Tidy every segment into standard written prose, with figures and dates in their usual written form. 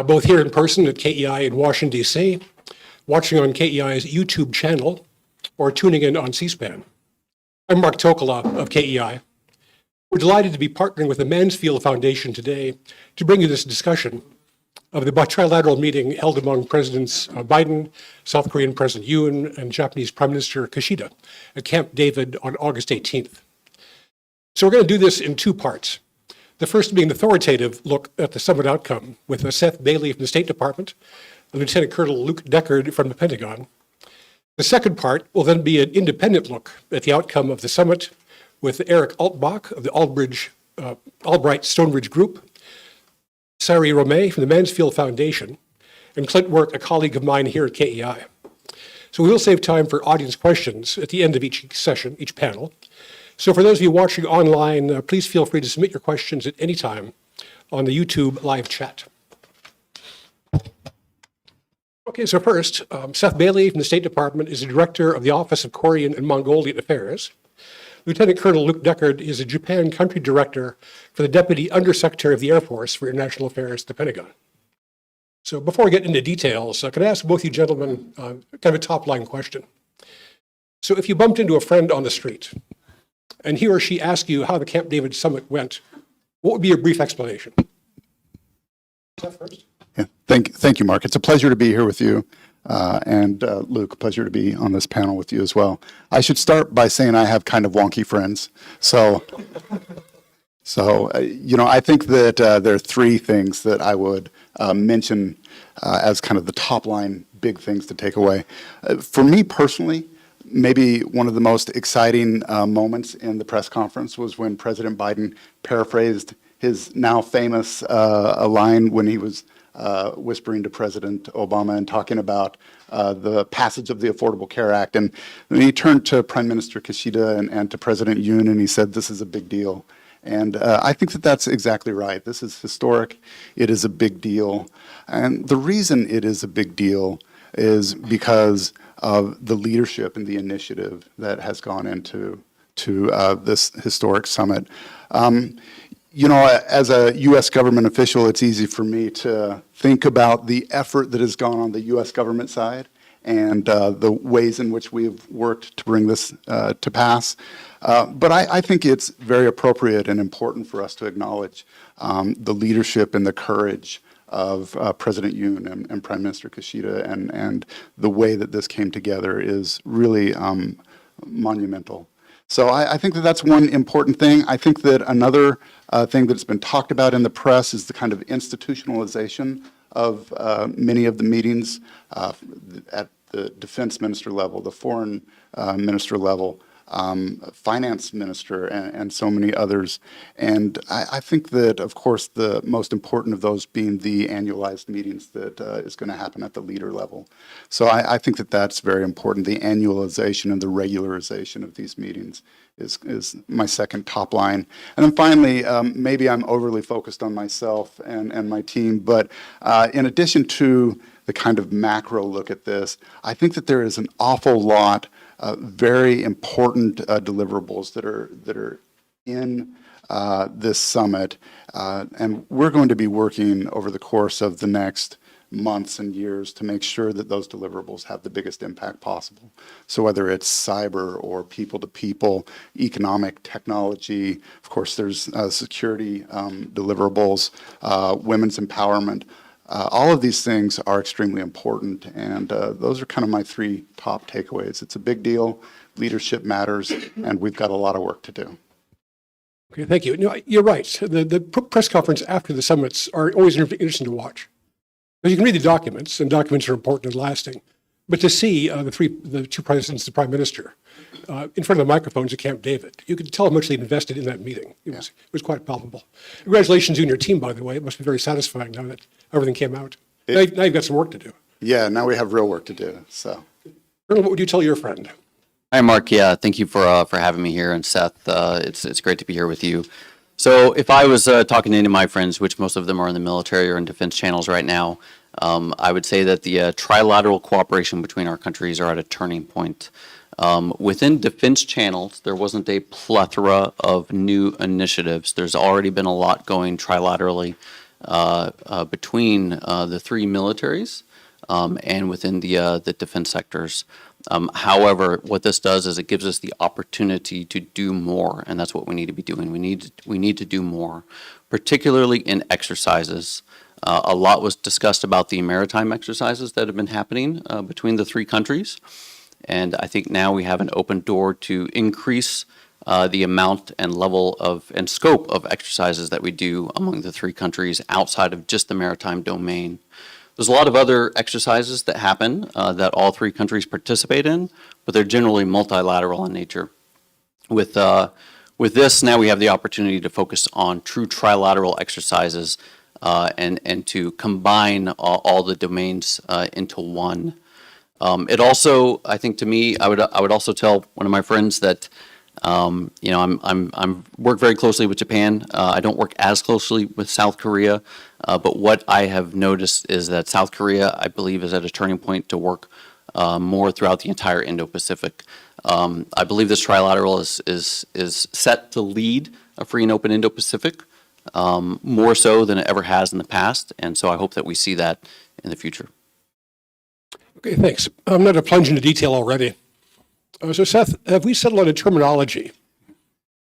both here in person at KEI in Washington, D.C., watching on KEI's YouTube channel, or tuning in on C-SPAN. I'm Mark Tokola of KEI. We're delighted to be partnering with the Mansfield Foundation today to bring you this discussion of the trilateral meeting held among Presidents Biden, South Korean President Yoon, and Japanese Prime Minister Kishida at Camp David on August 18th. So we're going to do this in two parts. The first being an authoritative look at the summit outcome with Seth Bailey from the State Department and Lieutenant Colonel Luke Deckard from the Pentagon. The second part will then be an independent look at the outcome of the summit with Eric Altbach of the Albright Stonebridge Group, Sari Romay from the Mansfield Foundation, and Clint Work, a colleague of mine here at KEI. So we will save time for audience questions at the end of each session, each panel. So for those of you watching online, please feel free to submit your questions at any time on the YouTube live chat. Okay, so first, Seth Bailey from the State Department is the Director of the Office of Korean and Mongolian Affairs. Lieutenant Colonel Luke Deckard is a Japan Country Director for the Deputy Undersecretary of the Air Force for International Affairs at the Pentagon. So before we get into details, can I ask both you gentlemen kind of a top-line question? So if you bumped into a friend on the street, and he or she asked you how the Camp David summit went, what would be your brief explanation? Seth first. Yeah, thank you, Mark. It's a pleasure to be here with you. And Luke, pleasure to be on this panel with you as well. I should start by saying I have kind of wonky friends. So I think that there are three things that I would mention as kind of the top line big things to take away. For me personally, maybe one of the most exciting moments in the press conference was when President Biden paraphrased his now famous line when he was whispering to President Obama and talking about the passage of the Affordable Care Act. And then he turned to Prime Minister Kishida and to President Yoon, and he said, "This is a big deal." And I think that that's exactly right. This is historic. It is a big deal. And the reason it is a big deal is because of the leadership and the initiative that has gone into this historic summit. As a U.S. government official, it's easy for me to think about the effort that has gone on the U.S. government side and the ways in which we've worked to bring this to pass. But I think it's very appropriate and important for us to acknowledge the leadership and the courage of President Yoon and Prime Minister Kishida, and the way that this came together is really monumental. So I think that that's one important thing. I think that another thing that's been talked about in the press is the kind of institutionalization of many of the meetings at the defense minister level, the foreign minister level, finance minister, and so many others. And I think that, of course, the most important of those being the annualized meetings that is going to happen at the leader level. So I think that that's very important. The annualization and the regularization of these meetings is my second top line. And then finally, maybe I'm overly focused on myself and my team, but in addition to the kind of macro look at this, I think that there is an awful lot very important deliverables that are in this summit, and we're going to be working over the course of the next months and years to make sure that those deliverables have the biggest impact possible. So whether it's cyber or people-to-people, economic technology, of course there's security deliverables, women's empowerment. All of these things are extremely important, and those are kind of my three top takeaways. It's a big deal, leadership matters, and we've got a lot of work to do. Okay, thank you. No, you're right. The press conference after the summits are always interesting to watch. Because you can read the documents, and documents are important and lasting. But to see the two presidents, the prime minister, in front of the microphones at Camp David, you could tell how much they'd invested in that meeting. It was quite palpable. Congratulations on your team, by the way. It must be very satisfying now that everything came out. Now you've got some work to do. Yeah, now we have real work to do. So, Colonel, what would you tell your friend? Hi, Mark. Yeah, thank you for having me here, and Seth, it's great to be here with you. So if I was talking to any of my friends, which most of them are in the military or in defense channels right now, I would say that the trilateral cooperation between our countries are at a turning point. Within defense channels, there wasn't a plethora of new initiatives. There's already been a lot going trilaterally. between the three militaries and within the defense sectors. However, what this does is it gives us the opportunity to do more, and that's what we need to be doing. We need to do more, particularly in exercises. A lot was discussed about the maritime exercises that have been happening between the three countries, and I think now we have an open door to increase the amount and level of and scope of exercises that we do among the three countries outside of just the maritime domain. There's a lot of other exercises that happen that all three countries participate in, but they're generally multilateral in nature. With this, now we have the opportunity to focus on true trilateral exercises and to combine all the domains into one. It also, I think, to me, I would also tell one of my friends that I'm work very closely with Japan. I don't work as closely with South Korea, but what I have noticed is that South Korea, I believe, is at a turning point to work more throughout the entire Indo-Pacific. I believe this trilateral is set to lead a free and open Indo-Pacific more so than it ever has in the past, and so I hope that we see that in the future. Okay, thanks. I'm not to plunge into detail already. So Seth, have we settled on a terminology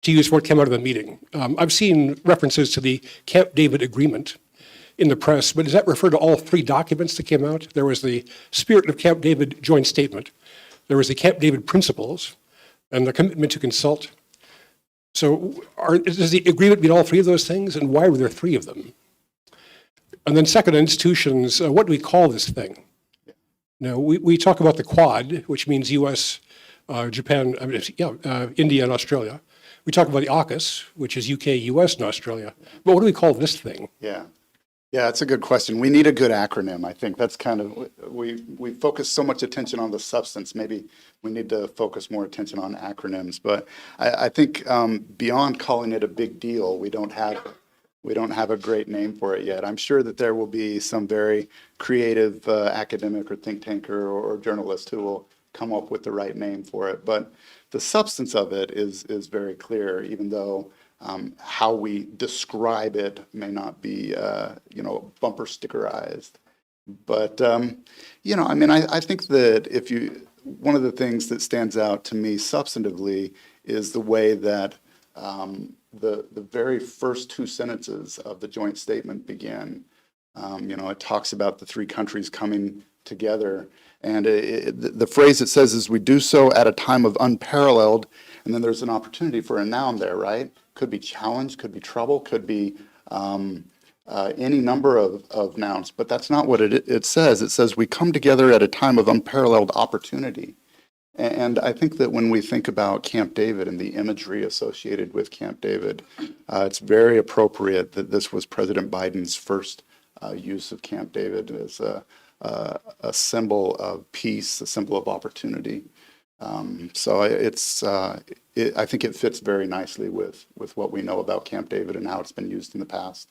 to use what came out of the meeting? I've seen references to the Camp David Agreement in the press, but does that refer to all three documents that came out? There was the Spirit of Camp David Joint Statement, there was the Camp David Principles, and the Commitment to Consult. So does the agreement mean all three of those things, and why were there three of them? And then second, institutions, what do we call this thing? Now, we talk about the Quad, which means U.S., Japan, India and Australia. We talk about the AUKUS, which is UK, US, and Australia. But what do we call this thing? Yeah, it's a good question. We need a good acronym. I think that's kind of, we focus so much attention on the substance. Maybe we need to focus more attention on acronyms. But I think beyond calling it a big deal, we don't have a great name for it yet. I'm sure that there will be some very creative academic or think tanker or journalist who will come up with the right name for it. But the substance of it is very clear, even though how we describe it may not be, bumper stickerized. But, I think that one of the things that stands out to me substantively is the way that the very first two sentences of the joint statement begin. It talks about the three countries coming together. And the phrase it says is, we do so at a time of unparalleled, and then there's an opportunity for a noun there, right? Could be challenge, could be trouble, could be any number of nouns, but that's not what it says. It says we come together at a time of unparalleled opportunity. And I think that when we think about Camp David and the imagery associated with Camp David, it's very appropriate that this was President Biden's first use of Camp David as a symbol of peace, a symbol of opportunity. So I think it fits very nicely with what we know about Camp David and how it's been used in the past.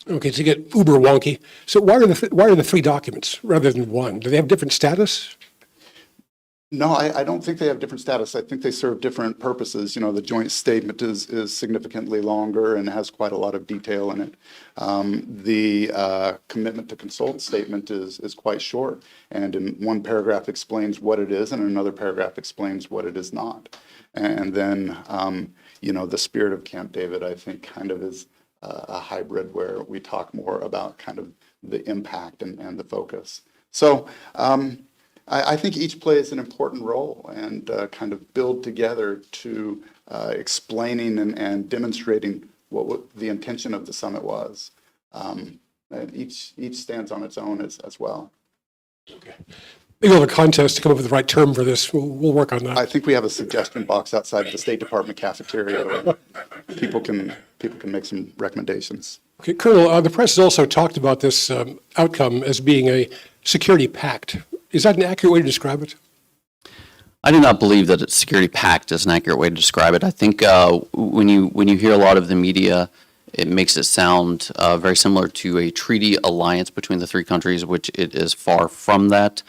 Okay, to get uber wonky. So why are the three documents rather than one? Do they have different status? No, I don't think they have different status. I think they serve different purposes. The joint statement is significantly longer and has quite a lot of detail in it. The commitment to consult statement is quite short, and in one paragraph explains what it is, and in another paragraph explains what it is not. And then, the spirit of Camp David, I think, kind of is a hybrid where we talk more about kind of the impact and the focus. So, I think each plays an important role and kind of build together to explaining and demonstrating what the intention of the summit was. And each stands on its own as well. Okay. Maybe we'll have a contest to come up with the right term for this. We'll work on that. I think we have a suggestion box outside the State Department cafeteria where people can make some recommendations. Okay, Colonel, the press has also talked about this outcome as being a security pact. Is that an accurate way to describe it? I do not believe that a security pact is an accurate way to describe it. I think when you hear a lot of the media, it makes it sound very similar to a treaty alliance between the three countries, which it is far from that.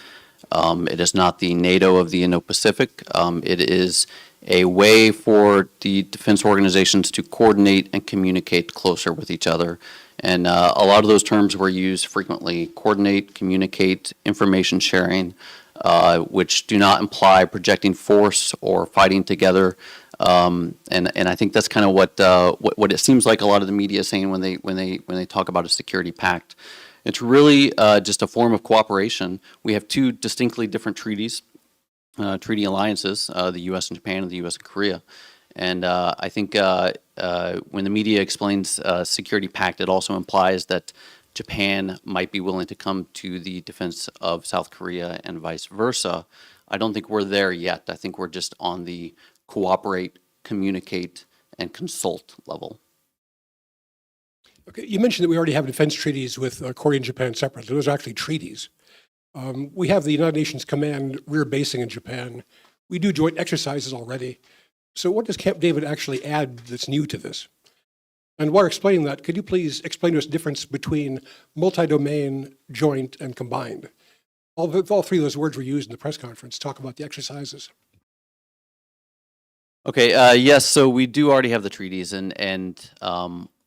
It is not the NATO of the Indo-Pacific. It is a way for the defense organizations to coordinate and communicate closer with each other. And a lot of those terms were used frequently: coordinate, communicate, information sharing, which do not imply projecting force or fighting together. And I think that's kind of what it seems like a lot of the media is saying when they talk about a security pact. It's really just a form of cooperation. We have two distinctly different treaties, treaty alliances, the U.S. and Japan and the U.S. and Korea. And I think when the media explains security pact, it also implies that Japan might be willing to come to the defense of South Korea and vice versa. I don't think we're there yet. I think we're just on the cooperate, communicate, and consult level. Okay, you mentioned that we already have defense treaties with Korea and Japan separately. Those are actually treaties. We have the United Nations Command rear basing in Japan. We do joint exercises already. So what does Camp David actually add that's new to this? And while explaining that, could you please explain to us the difference between multi-domain, joint, and combined? All three of those words were used in the press conference. Talk about the exercises. Okay, yes, so we do already have the treaties, and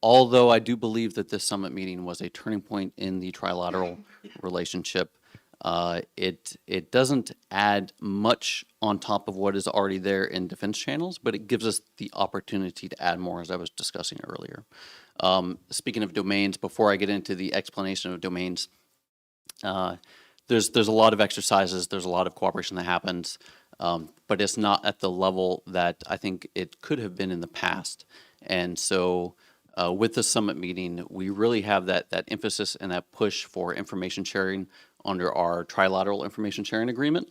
although I do believe that this summit meeting was a turning point in the trilateral relationship, it doesn't add much on top of what is already there in defense channels, but it gives us the opportunity to add more, as I was discussing earlier. Speaking of domains, before I get into the explanation of domains, there's a lot of exercises, there's a lot of cooperation that happens, but it's not at the level that I think it could have been in the past. And so with the summit meeting, we really have that emphasis and that push for information sharing under our trilateral information sharing agreement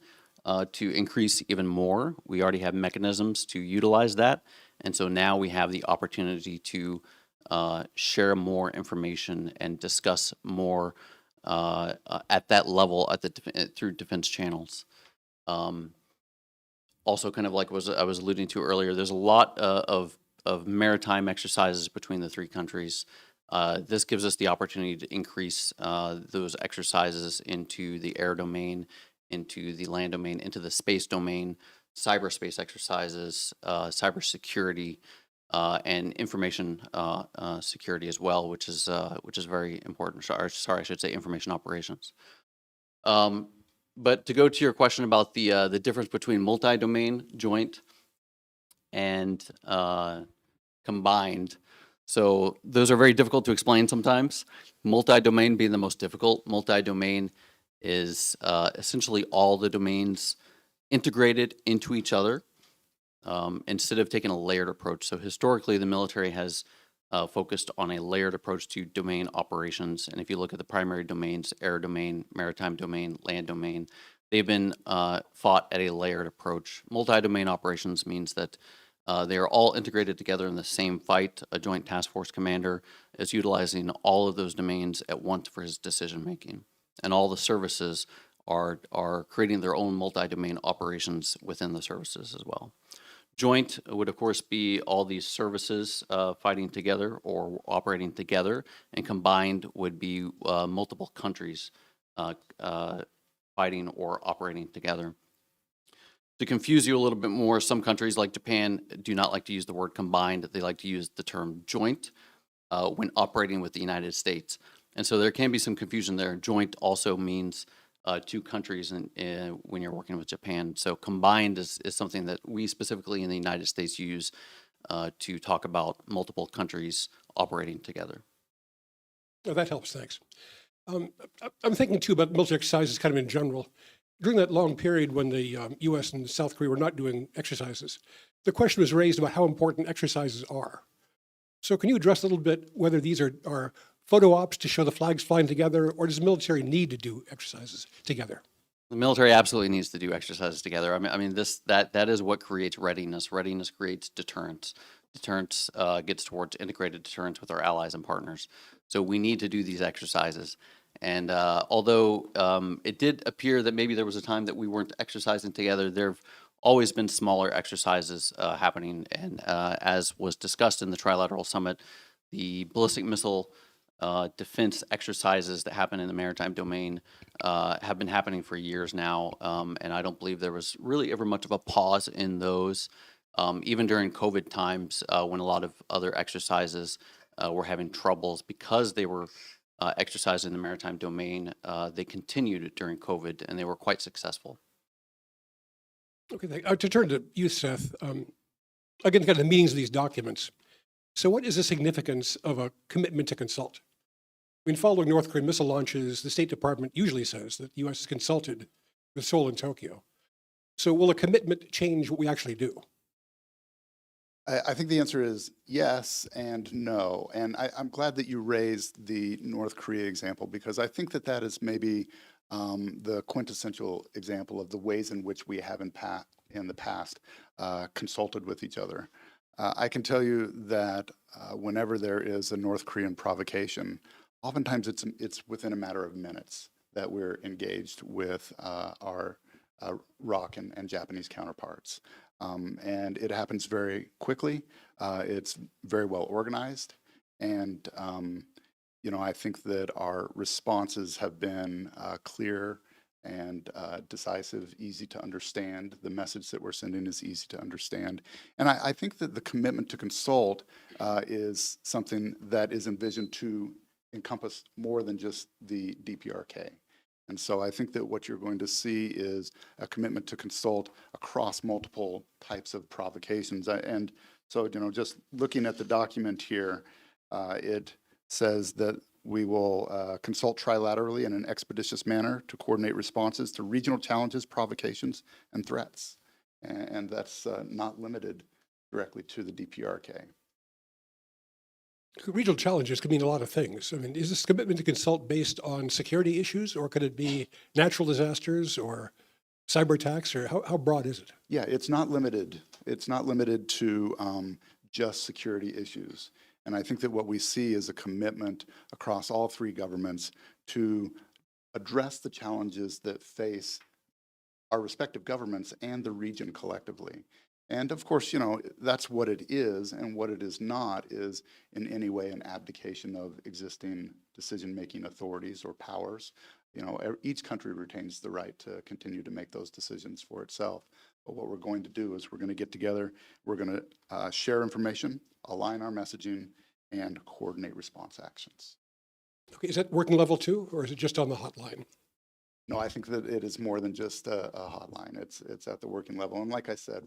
to increase even more. We already have mechanisms to utilize that. And so now we have the opportunity to share more information and discuss more at that level through defense channels. Also, kind of like I was alluding to earlier, there's a lot of maritime exercises between the three countries. This gives us the opportunity to increase those exercises into the air domain, into the land domain, into the space domain, cyberspace exercises, cybersecurity, and information security as well, which is very important. Sorry, I should say information operations. But to go to your question about the difference between multi-domain, joint, and combined. So those are very difficult to explain sometimes. Multi-domain being the most difficult. Multi-domain is essentially all the domains integrated into each other instead of taking a layered approach. So historically, the military has focused on a layered approach to domain operations. And if you look at the primary domains, air domain, maritime domain, land domain, they've been fought at a layered approach. Multi-domain operations means that they are all integrated together in the same fight. A joint task force commander is utilizing all of those domains at once for his decision making. And all the services are creating their own multi-domain operations within the services as well. Joint would, of course, be all these services fighting together or operating together, and combined would be multiple countries fighting or operating together. To confuse you a little bit more, some countries like Japan do not like to use the word combined. They like to use the term joint when operating with the United States. And so there can be some confusion there. Joint also means two countries when you're working with Japan. So combined is something that we specifically in the United States use to talk about multiple countries operating together. Oh, that helps, thanks. I'm thinking too about military exercises kind of in general. During that long period when the U.S. and South Korea were not doing exercises, the question was raised about how important exercises are. So can you address a little bit whether these are photo ops to show the flags flying together, or does the military need to do exercises together? The military absolutely needs to do exercises together. I mean, that is what creates readiness. Readiness creates deterrence. Deterrence gets towards integrated deterrence with our allies and partners. So we need to do these exercises. And although it did appear that maybe there was a time that we weren't exercising together, there have always been smaller exercises happening. And as was discussed in the Trilateral Summit, the ballistic missile defense exercises that happen in the maritime domain have been happening for years now. And I don't believe there was really ever much of a pause in those. Even during COVID times, when a lot of other exercises were having troubles because they were exercised in the maritime domain. They continued during COVID, and they were quite successful. Okay, to turn to you, Seth, again, kind of the meanings of these documents. So what is the significance of a commitment to consult? I mean, following North Korean missile launches, the State Department usually says that the U.S. has consulted with Seoul and Tokyo. So will a commitment change what we actually do? I think the answer is yes and no. And I'm glad that you raised the North Korea example, because I think that that is maybe the quintessential example of the ways in which we have in the past consulted with each other. I can tell you that whenever there is a North Korean provocation, oftentimes it's within a matter of minutes that we're engaged with our ROC and Japanese counterparts. And it happens very quickly. It's very well organized. And, I think that our responses have been clear and decisive, easy to understand. The message that we're sending is easy to understand. And I think that the commitment to consult is something that is envisioned to encompass more than just the DPRK. And so I think that what you're going to see is a commitment to consult across multiple types of provocations. And so, just looking at the document here, it says that we will consult trilaterally in an expeditious manner to coordinate responses to regional challenges, provocations, and threats. And that's not limited directly to the DPRK. Regional challenges could mean a lot of things. I mean, is this commitment to consult based on security issues, or could it be natural disasters or cyber attacks, or how broad is it? Yeah, it's not limited. It's not limited to just security issues. And I think that what we see is a commitment across all three governments to address the challenges that face our respective governments and the region collectively. And of course, that's what it is, and what it is not is in any way an abdication of existing decision-making authorities or powers. Each country retains the right to continue to make those decisions for itself. But what we're going to do is we're going to get together, we're going to share information, align our messaging, and coordinate response actions. Okay, is that working level too, or is it just on the hotline? No, I think that it is more than just a hotline. It's at the working level. And like I said,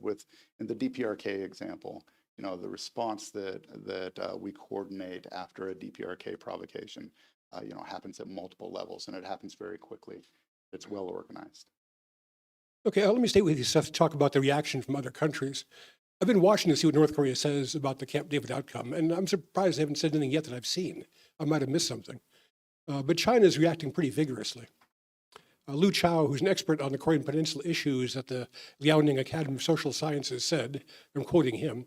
in the DPRK example, the response that we coordinate after a DPRK provocation, happens at multiple levels, and it happens very quickly. It's well organized. Okay, let me stay with you, Seth, to talk about the reaction from other countries. I've been watching to see what North Korea says about the Camp David outcome, and I'm surprised they haven't said anything yet that I've seen. I might have missed something. But China is reacting pretty vigorously. Lu Chao, who's an expert on the Korean Peninsula issues at the Liaoning Academy of Social Sciences, said, I'm quoting him,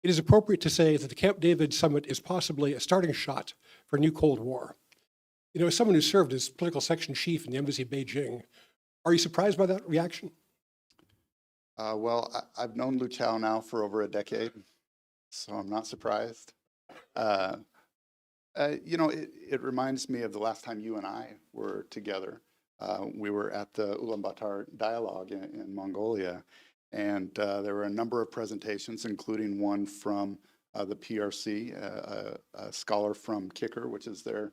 "It is appropriate to say that the Camp David summit is possibly a starting shot for a new Cold War." As someone who served as political section chief in the embassy of Beijing, are you surprised by that reaction? Well, I've known Lu Chao now for over a decade, so I'm not surprised. It reminds me of the last time you and I were together. We were at the Ulaanbaatar dialogue in Mongolia, and there were a number of presentations, including one from the PRC, a scholar from Kicker, which is their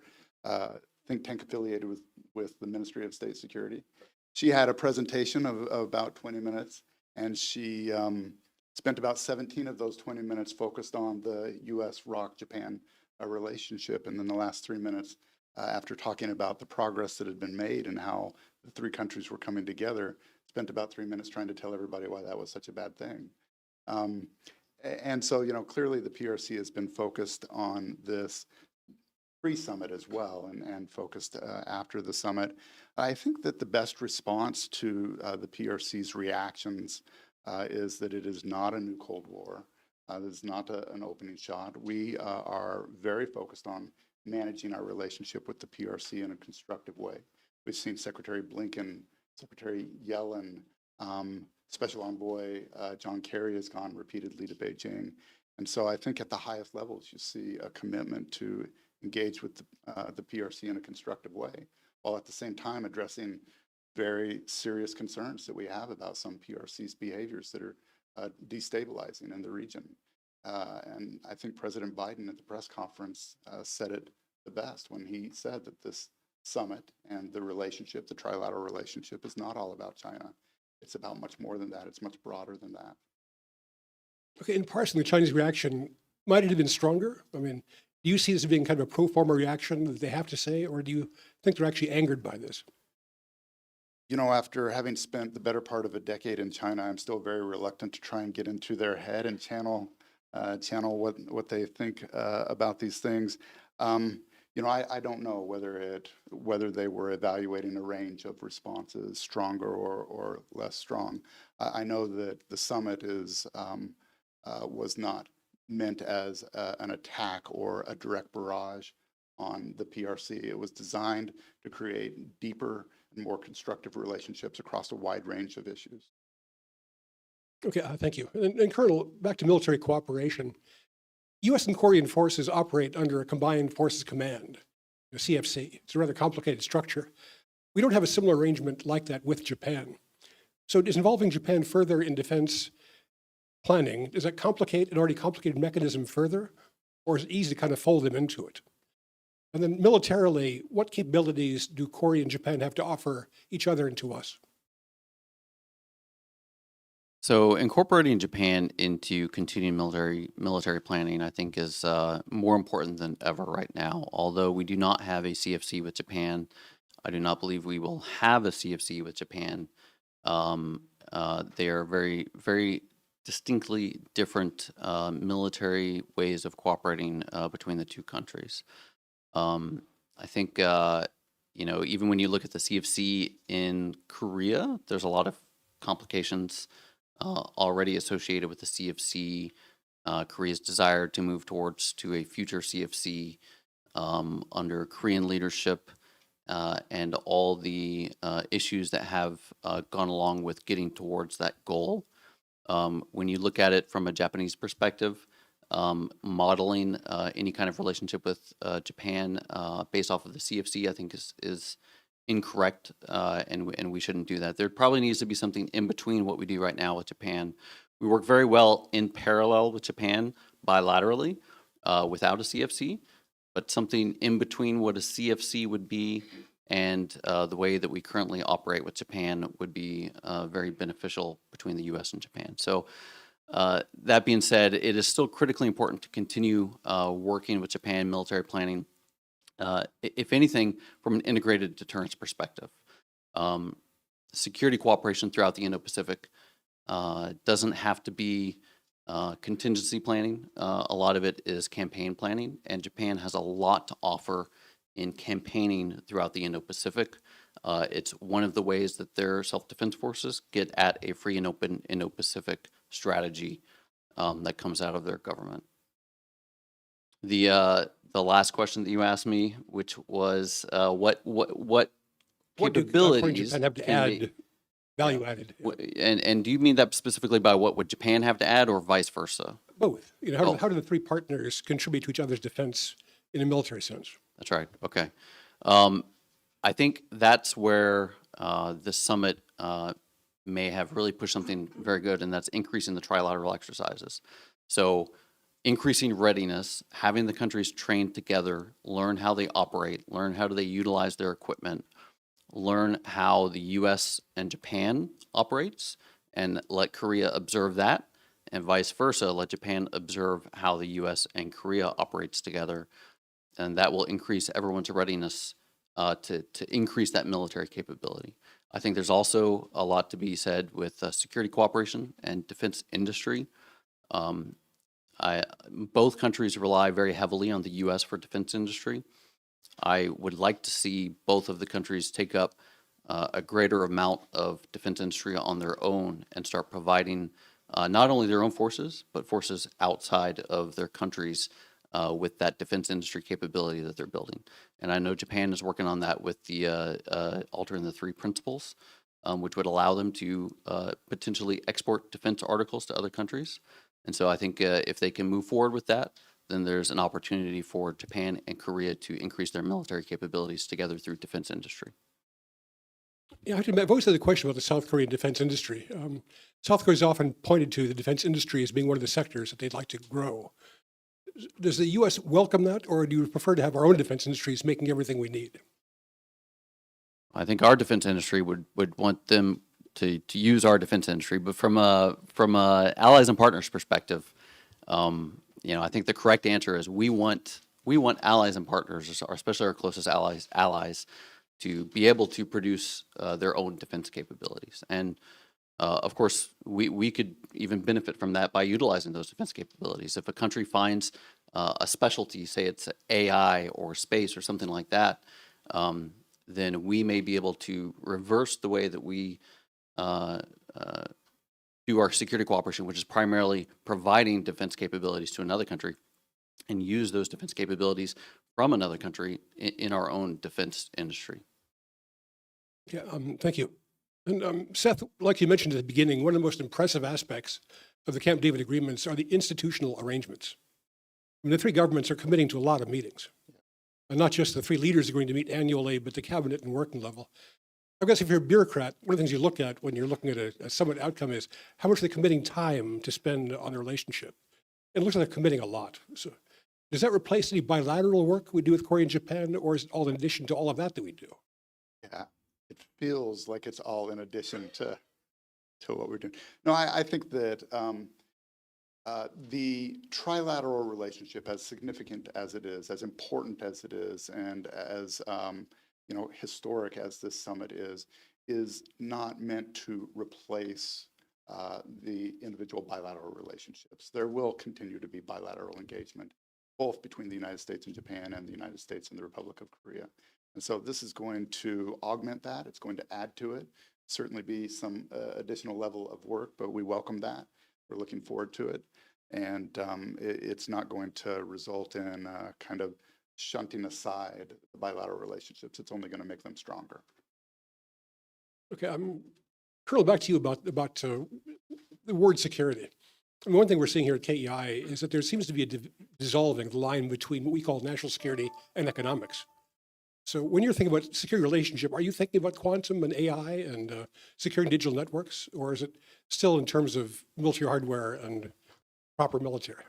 think tank affiliated with the Ministry of State Security. She had a presentation of about 20 minutes, and she spent about 17 of those 20 minutes focused on the U.S. ROC-Japan relationship, and then the last 3 minutes after talking about the progress that had been made and how the three countries were coming together, spent about 3 minutes trying to tell everybody why that was such a bad thing. And so, clearly the PRC has been focused on this pre-summit as well, and focused after the summit. I think that the best response to the PRC's reactions is that it is not a new Cold War. This is not an opening shot. We are very focused on managing our relationship with the PRC in a constructive way. We've seen Secretary Blinken, Secretary Yellen, Special Envoy John Kerry has gone repeatedly to Beijing. And so I think at the highest levels, you see a commitment to engage with the PRC in a constructive way, while at the same time addressing very serious concerns that we have about some PRC's behaviors that are destabilizing in the region. And I think President Biden at the press conference said it the best when he said that this summit and the relationship, the trilateral relationship, is not all about China. It's about much more than that. It's much broader than that. Okay, in parsing the Chinese reaction, might it have been stronger? I mean, do you see this as being kind of a pro forma reaction that they have to say, or do you think they're actually angered by this? You know, after having spent the better part of a decade in China, I'm still very reluctant to try and get into their head and channel what they think about these things. You know, I don't know whether they were evaluating a range of responses, stronger or less strong. I know that the summit was not meant as an attack or a direct barrage on the PRC. It was designed to create deeper and more constructive relationships across a wide range of issues. Okay, thank you. And Colonel, back to military cooperation. U.S. and Korean forces operate under a Combined Forces Command, a CFC. It's a rather complicated structure. We don't have a similar arrangement like that with Japan. So is involving Japan further in defense planning, does that complicate an already complicated mechanism further, or is it easy to kind of fold them into it? And then militarily, what capabilities do Korea and Japan have to offer each other and to us? So incorporating Japan into continuing military planning, I think, is more important than ever right now. Although we do not have a CFC with Japan, I do not believe we will have a CFC with Japan. They are very, very distinctly different military ways of cooperating between the two countries. I think, you know, even when you look at the CFC in Korea, there's a lot of complications already associated with the CFC, Korea's desire to move towards to a future CFC under Korean leadership, and all the issues that have gone along with getting towards that goal. When you look at it from a Japanese perspective, modeling any kind of relationship with Japan based off of the CFC, I think is incorrect, and we shouldn't do that. There probably needs to be something in between what we do right now with Japan. We work very well in parallel with Japan bilaterally without a CFC, but something in between what a CFC would be and the way that we currently operate with Japan would be very beneficial between the U.S. and Japan. So that being said, it is still critically important to continue working with Japan military planning, if anything, from an integrated deterrence perspective. Security cooperation throughout the Indo-Pacific doesn't have to be contingency planning. A lot of it is campaign planning, and Japan has a lot to offer in campaigning throughout the Indo-Pacific. It's one of the ways that their self-defense forces get at a free and open Indo-Pacific strategy that comes out of their government. The last question that you asked me, which was what What do Korea and Japan have to add, value added? And do you mean that specifically by what would Japan have to add, or vice versa? Both. You know, how do the three partners contribute to each other's defense in a military sense? That's right. Okay. I think that's where the summit may have really pushed something very good, and that's increasing the trilateral exercises. So increasing readiness, having the countries trained together, learn how they operate, learn how do they utilize their equipment, learn how the U.S. and Japan operates, and let Korea observe that, and vice versa, let Japan observe how the U.S. and Korea operates together, and that will increase everyone's readiness to increase that military capability. I think there's also a lot to be said with security cooperation and defense industry. Both countries rely very heavily on the U.S. for defense industry. I would like to see both of the countries take up a greater amount of defense industry on their own and start providing not only their own forces, but forces outside of their countries with that defense industry capability that they're building. And I know Japan is working on that with the altering the three principles, which would allow them to potentially export defense articles to other countries. And so I think if they can move forward with that, then there's an opportunity for Japan and Korea to increase their military capabilities together through defense industry. Yeah, I've always had a question about the South Korean defense industry. South Korea is often pointed to the defense industry as being one of the sectors that they'd like to grow. Does the U.S. welcome that, or do you prefer to have our own defense industries making everything we need? I think our defense industry would want them to use our defense industry, but from a allies and partners perspective, I think the correct answer is we want allies and partners, especially our closest allies, to be able to produce their own defense capabilities. And of course, we could even benefit from that by utilizing those defense capabilities. If a country finds a specialty, say it's AI or space or something like that, then we may be able to reverse the way that we do our security cooperation, which is primarily providing defense capabilities to another country, and use those defense capabilities from another country in our own defense industry. Yeah, thank you. And Seth, like you mentioned at the beginning, one of the most impressive aspects of the Camp David agreements are the institutional arrangements. I mean, the three governments are committing to a lot of meetings. And not just the three leaders agreeing to meet annually, but the cabinet and working level. I guess if you're a bureaucrat, one of the things you look at when you're looking at a summit outcome is how much are they committing time to spend on the relationship. It looks like they're committing a lot. So does that replace any bilateral work we do with Korea and Japan, or is it all in addition to all of that we do? Yeah, it feels like it's all in addition to what we're doing. No, I think that the trilateral relationship, as significant as it is, as important as it is, and as historic as this summit is not meant to replace the individual bilateral relationships. There will continue to be bilateral engagement, both between the United States and Japan and the United States and the Republic of Korea. And so this is going to augment that. It's going to add to it. Certainly be some additional level of work, but we welcome that. We're looking forward to it. And it's not going to result in kind of shunting aside the bilateral relationships. It's only going to make them stronger. Okay, Colonel, back to you about the word security. I mean, one thing we're seeing here at KEI is that there seems to be a dissolving the line between what we call national security and economics. So when you're thinking about security relationship, are you thinking about quantum and AI and securing digital networks, or is it still in terms of military hardware and proper military?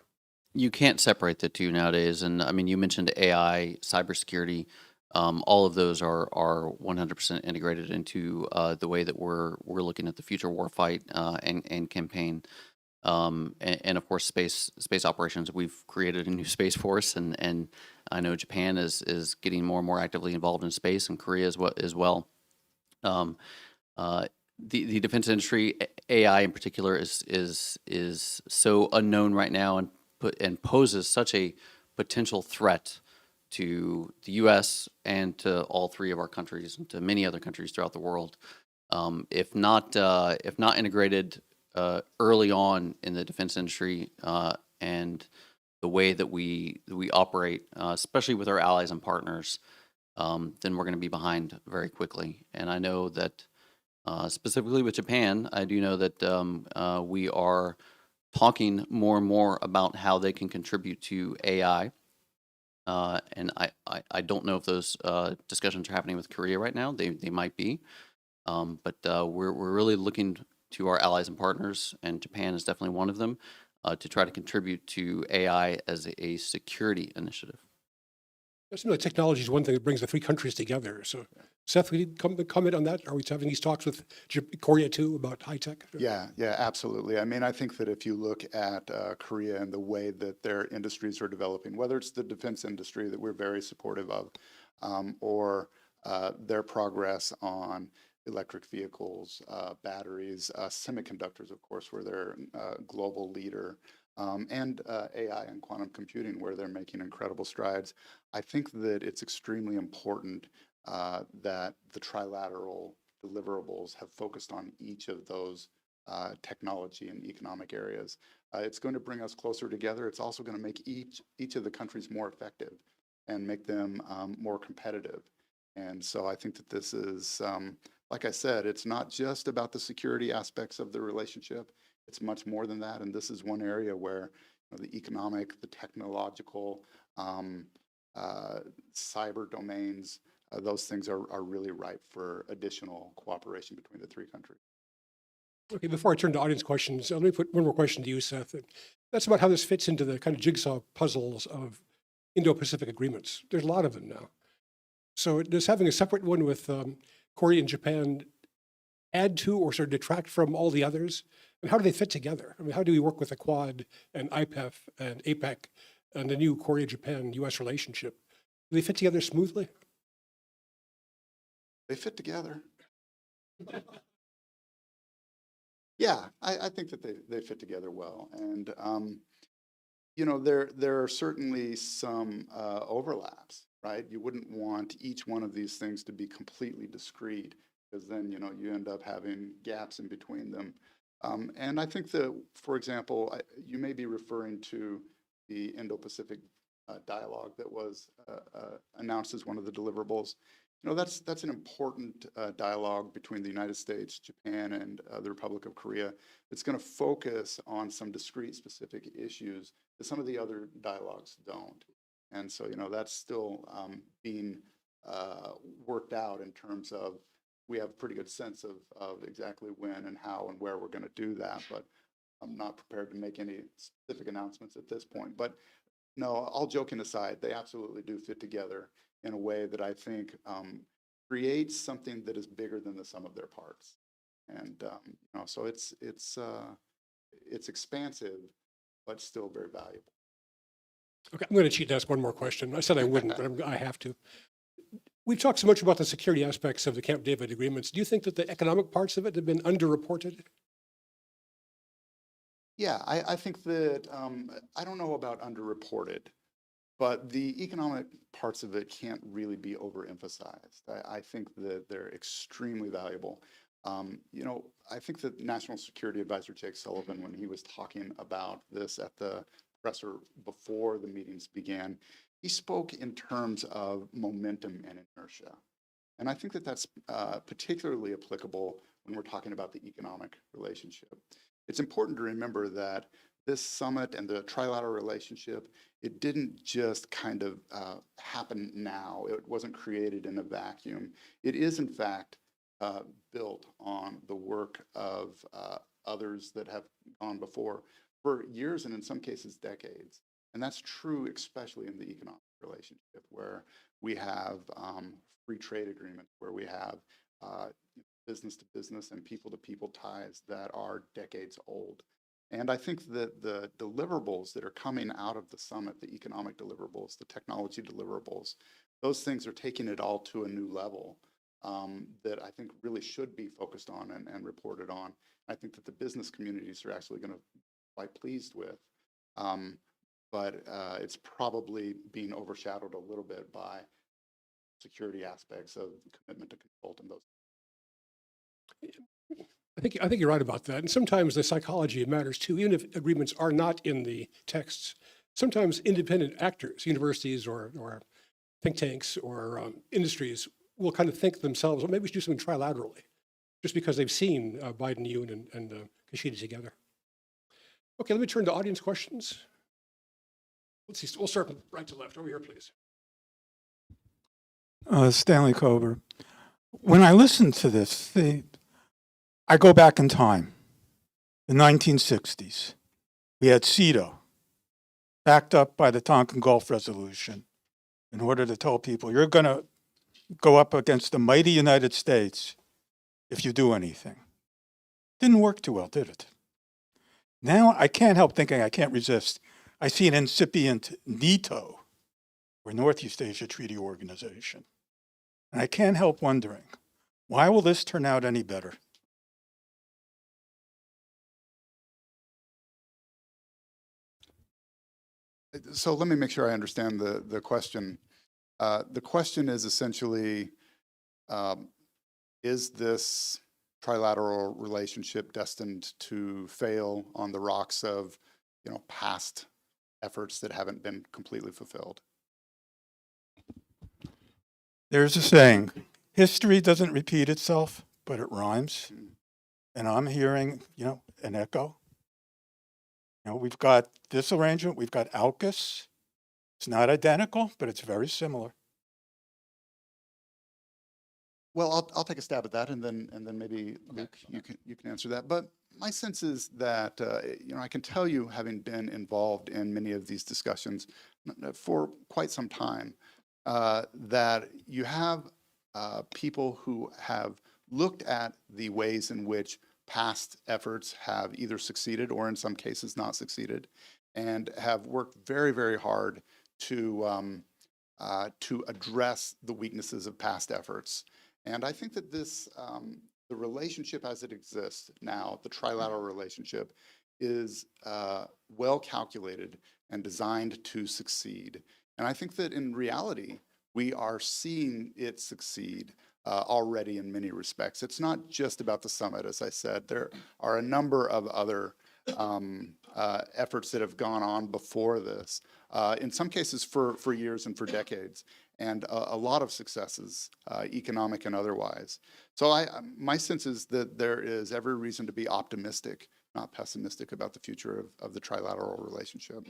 You can't separate the two nowadays. And I mean, you mentioned AI, cybersecurity. All of those are 100% integrated into the way that we're looking at the future warfight and campaign. And of course, space operations. We've created a new space force, and I know Japan is getting more and more actively involved in space, and Korea as well. The defense industry, AI in particular, is so unknown right now, and poses such a potential threat to the U.S. and to all three of our countries, and to many other countries throughout the world. If not integrated early on in the defense industry and the way that we operate, especially with our allies and partners, then we're going to be behind very quickly. And I know that specifically with Japan, I do know that we are talking more and more about how they can contribute to AI. And I don't know if those discussions are happening with Korea right now. They might be. But we're really looking to our allies and partners, and Japan is definitely one of them, to try to contribute to AI as a security initiative. Yes, technology is one thing that brings the three countries together. So, Seth, will you comment on that? Are we having these talks with Korea too about high tech? Yeah, absolutely. I mean, I think that if you look at Korea and the way that their industries are developing, whether it's the defense industry that we're very supportive of, or their progress on electric vehicles, batteries, semiconductors, of course, where they're a global leader, and AI and quantum computing, where they're making incredible strides. I think that it's extremely important that the trilateral deliverables have focused on each of those technology and economic areas. It's going to bring us closer together. It's also going to make each of the countries more effective and make them more competitive. And so I think that this is, like I said, it's not just about the security aspects of the relationship. It's much more than that. And this is one area where the economic, the technological, cyber domains those things are really ripe for additional cooperation between the three countries. Okay, before I turn to audience questions, let me put one more question to you, Seth. That's about how this fits into the kind of jigsaw puzzles of Indo-Pacific agreements. There's a lot of them now. So does having a separate one with Korea and Japan add to or sort of detract from all the others? And how do they fit together? I mean, how do we work with the Quad and IPEF and APEC and the new Korea-Japan-US relationship? Do they fit together smoothly? They fit together. Yeah, I think that they fit together well. And, you know, there are certainly some overlaps, right? You wouldn't want each one of these things to be completely discrete, because then, you know, you end up having gaps in between them. And I think that, for example, you may be referring to the Indo-Pacific dialogue that was announced as one of the deliverables. You know, that's an important dialogue between the United States, Japan, and the Republic of Korea. It's going to focus on some discrete, specific issues that some of the other dialogues don't. And so, you know, that's still being worked out in terms of, we have a pretty good sense of exactly when and how and where we're going to do that, but I'm not prepared to make any specific announcements at this point. But no, all joking aside, they absolutely do fit together in a way that I think creates something that is bigger than the sum of their parts. And you know, so it's expansive, but still very valuable. Okay, I'm going to cheat and ask one more question. I said I wouldn't, but I have to. We've talked so much about the security aspects of the Camp David agreements. Do you think that the economic parts of it have been underreported? Yeah, I think that, I don't know about underreported, but the economic parts of it can't really be overemphasized. I think that they're extremely valuable. You know, I think that National Security Advisor Jake Sullivan, when he was talking about this at the presser before the meetings began, he spoke in terms of momentum and inertia. And I think that that's particularly applicable when we're talking about the economic relationship. It's important to remember that this summit and the trilateral relationship, it didn't just kind of happen now. It wasn't created in a vacuum. It is, in fact, built on the work of others that have gone before for years and in some cases decades. And that's true especially in the economic relationship, where we have free trade agreements, where we have business to business and people to people ties that are decades old. And I think that the deliverables that are coming out of the summit, the economic deliverables, the technology deliverables, those things are taking it all to a new level that I think really should be focused on and reported on. I think that the business communities are actually going to be quite pleased with. But it's probably being overshadowed a little bit by security aspects of the commitment to consult and those. I think you're right about that. And sometimes the psychology matters too, even if agreements are not in the texts. Sometimes independent actors, universities or think tanks or industries will kind of think themselves, well, maybe we should do something trilaterally, just because they've seen Biden, Yoon, and Kishida together. Okay, let me turn to audience questions. Let's see, we'll start from right to left. Over here, please. Stanley Kober. When I listen to this, I go back in time, the 1960s. We had CETO, backed up by the Tonkin Gulf Resolution, in order to tell people, you're going to go up against the mighty United States if you do anything. Didn't work too well, did it? Now I can't help thinking, I can't resist. I see an incipient NATO, or Northeast Asia Treaty Organization. And I can't help wondering, why will this turn out any better? So let me make sure I understand the question. The question is essentially, is this trilateral relationship destined to fail on the rocks of, you know, past efforts that haven't been completely fulfilled? There's a saying, history doesn't repeat itself, but it rhymes. And I'm hearing, an echo. We've got this arrangement, we've got AUKUS. It's not identical, but it's very similar. Well, I'll take a stab at that, and then maybe Luke, you can answer that. But my sense is that I can tell you, having been involved in many of these discussions for quite some time, that you have people who have looked at the ways in which past efforts have either succeeded or, in some cases, not succeeded, and have worked very, very hard to address the weaknesses of past efforts. And I think that the relationship as it exists now, the trilateral relationship, is well calculated and designed to succeed. And I think that in reality, we are seeing it succeed already in many respects. It's not just about the summit, as I said. There are a number of other efforts that have gone on before this, in some cases for years and for decades, and a lot of successes, economic and otherwise. So my sense is that there is every reason to be optimistic, not pessimistic, about the future of the trilateral relationship.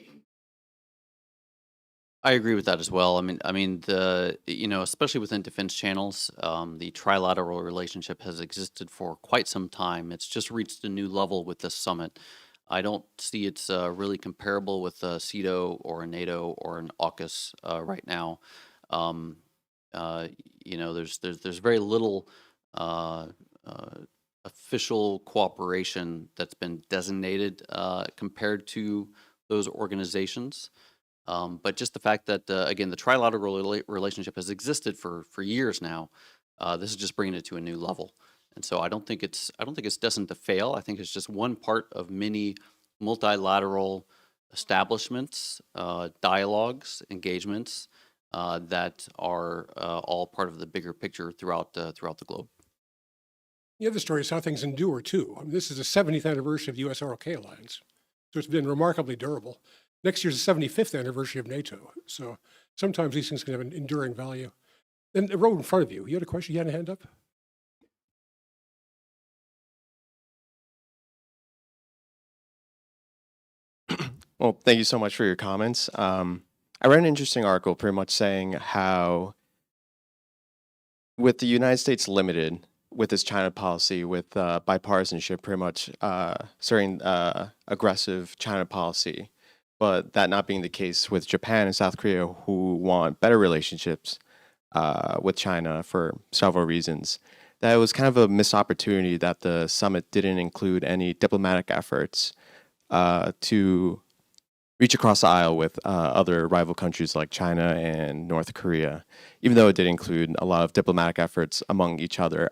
I agree with that as well. Especially within defense channels, the trilateral relationship has existed for quite some time. It's just reached a new level with this summit. I don't see it's really comparable with CETO or a NATO or an AUKUS right now. There's very little official cooperation that's been designated compared to those organizations. But just the fact that, again, the trilateral relationship has existed for years now, this is just bringing it to a new level. And so I don't think it's destined to fail. I think it's just one part of many multilateral establishments, dialogues, engagements that are all part of the bigger picture throughout the globe. The other story is how things endure, too. This is the 70th anniversary of the US-ROK alliance, so it's been remarkably durable. Next year's the 75th anniversary of NATO, so sometimes these things can have an enduring value. And the row in front of you, you had a question? You had a hand up? Well, thank you so much for your comments. I read an interesting article pretty much saying how with the United States limited with its China policy, with bipartisanship pretty much certain aggressive China policy, but that not being the case with Japan and South Korea, who want better relationships with China for several reasons, that it was kind of a missed opportunity that the summit didn't include any diplomatic efforts to reach across the aisle with other rival countries like China and North Korea, even though it did include a lot of diplomatic efforts among each other.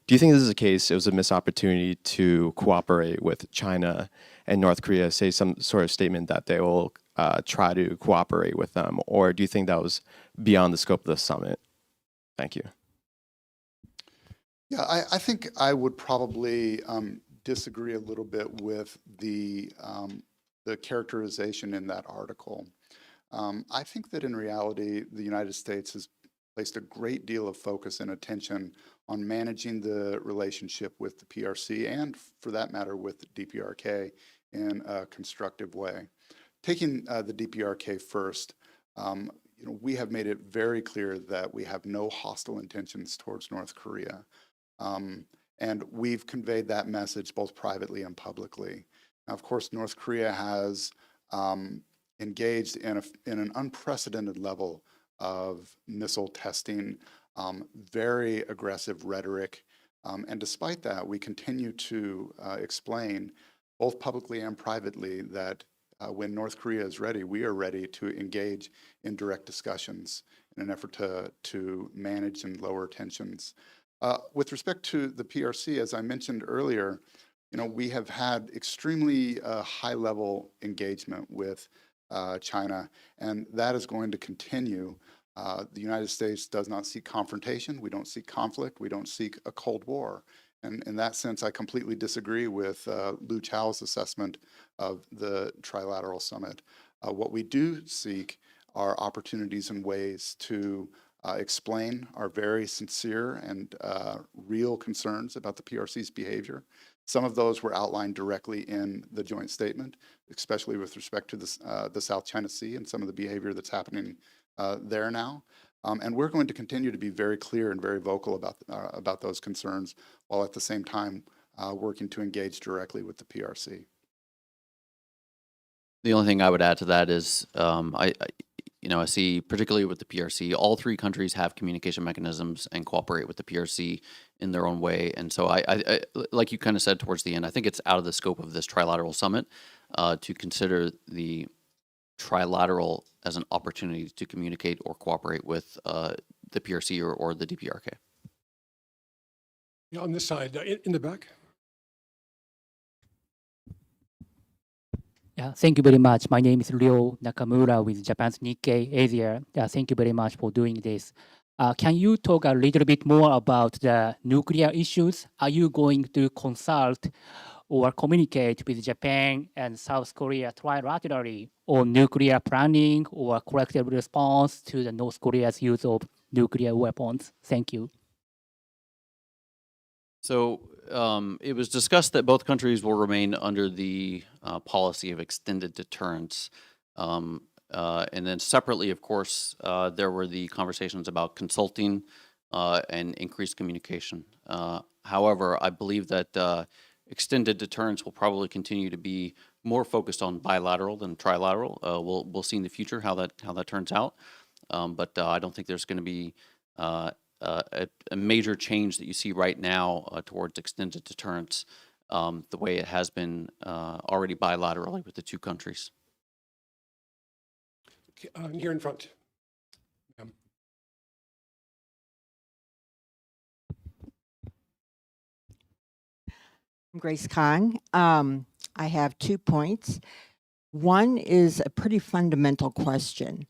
Do you think this is the case? It was a missed opportunity to cooperate with China and North Korea, say some sort of statement that they will try to cooperate with them, or do you think that was beyond the scope of the summit? Thank you. Yeah, I think I would probably disagree a little bit with the characterization in that article. I think that in reality, the United States has placed a great deal of focus and attention on managing the relationship with the PRC and, for that matter, with the DPRK in a constructive way. Taking the DPRK first, we have made it very clear that we have no hostile intentions towards North Korea. And we've conveyed that message both privately and publicly. Now, of course, North Korea has engaged in an unprecedented level of missile testing, very aggressive rhetoric. And despite that, we continue to explain, both publicly and privately, that when North Korea is ready, we are ready to engage in direct discussions in an effort to manage and lower tensions. With respect to the PRC, as I mentioned earlier, we have had extremely high-level engagement with China, and that is going to continue. The United States does not seek confrontation. We don't seek conflict. We don't seek a Cold War. And in that sense, I completely disagree with Lu Chao's assessment of the Trilateral Summit. What we do seek are opportunities and ways to explain our very sincere and real concerns about the PRC's behavior. Some of those were outlined directly in the joint statement, especially with respect to the South China Sea and some of the behavior that's happening there now. And we're going to continue to be very clear and very vocal about those concerns, while at the same time working to engage directly with the PRC. The only thing I would add to that is, I see particularly with the PRC, all three countries have communication mechanisms and cooperate with the PRC in their own way. And so I like you kind of said towards the end, I think it's out of the scope of this trilateral summit to consider the trilateral as an opportunity to communicate or cooperate with the PRC or the DPRK. Yeah, on this side, in the back. Yeah, thank you very much. My name is Ryo Nakamura with Japan's Nikkei Asia. Thank you very much for doing this. Can you talk a little bit more about the nuclear issues? Are you going to consult or communicate with Japan and South Korea trilaterally on nuclear planning or collective response to the North Korea's use of nuclear weapons? Thank you. So it was discussed that both countries will remain under the policy of extended deterrence. And then separately, of course, there were the conversations about consulting and increased communication. However, I believe that extended deterrence will probably continue to be more focused on bilateral than trilateral. We'll see in the future how that turns out. But I don't think there's going to be a major change that you see right now towards extended deterrence the way it has been already bilaterally with the two countries. Here in front. Ma'am. I'm Grace Kong. I have 2 points. One is a pretty fundamental question.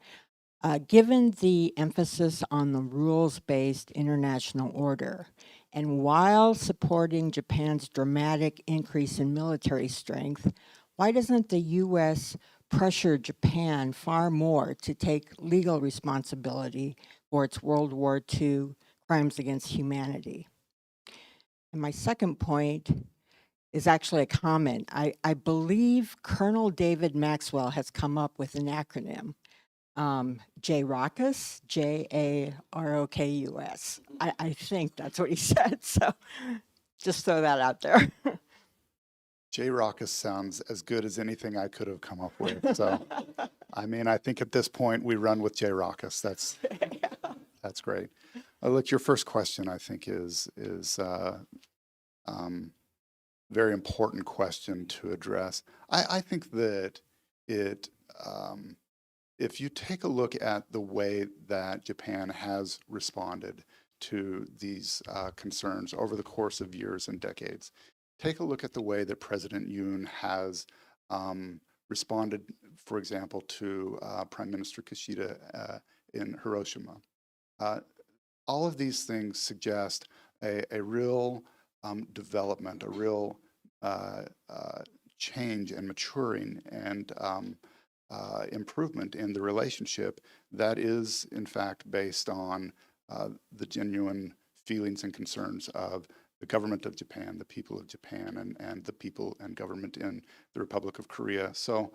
Given the emphasis on the rules-based international order, and while supporting Japan's dramatic increase in military strength, why doesn't the U.S. pressure Japan far more to take legal responsibility for its World War II crimes against humanity? And my second point is actually a comment. I believe Colonel David Maxwell has come up with an acronym. JROCUS, JAROKUS. I think that's what he said. So just throw that out there. JROCUS sounds as good as anything I could have come up with. So, I mean, I think at this point we run with JROCUS. That's great. Look, your first question I think is very important question to address. I think that it. If you take a look at the way that Japan has responded to these concerns over the course of years and decades, take a look at the way that President Yoon has responded, for example, to Prime Minister Kishida in Hiroshima. All of these things suggest a real development, a real change and maturing and improvement in the relationship that is, in fact, based on the genuine feelings and concerns of the government of Japan, the people of Japan, and the people and government in the Republic of Korea. So,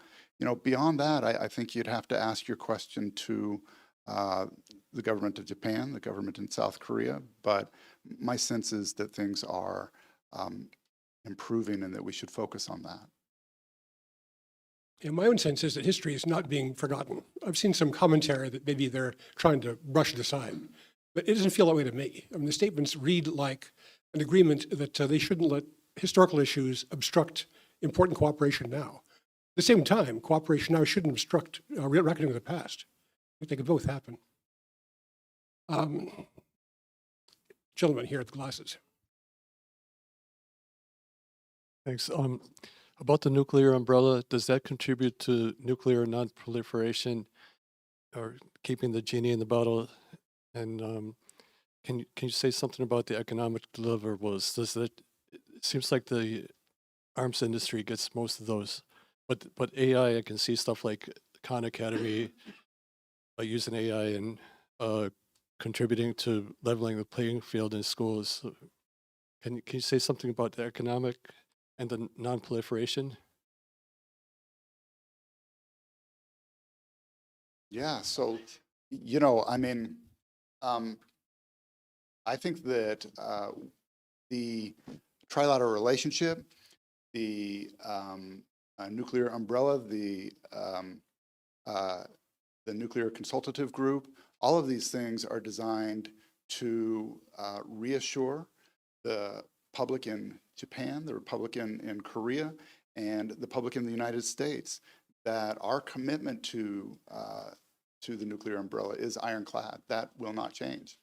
beyond that, I think you'd have to ask your question to the government of Japan, the government in South Korea. But my sense is that things are improving and that we should focus on that. And my own sense is that history is not being forgotten. I've seen some commentary that maybe they're trying to brush it aside, but it doesn't feel that way to me. I mean, the statements read like an agreement that they shouldn't let historical issues obstruct important cooperation now. At the same time, cooperation now shouldn't obstruct reckoning with the past. I think they could both happen. Gentleman here at the glasses. Thanks. About the nuclear umbrella, does that contribute to nuclear non-proliferation or keeping the genie in the bottle? And can you say something about the economic deliverables? It seems like the arms industry gets most of those, but AI, I can see stuff like Khan Academy using AI and contributing to leveling the playing field in schools. Can you say something about the economic and the non-proliferation? Yeah, so, I mean, Um, I think that the trilateral relationship, the nuclear umbrella, the nuclear consultative group, all of these things are designed to reassure the public in Japan, the public in Korea, and the public in the United States that our commitment to the nuclear umbrella is ironclad. That will not change.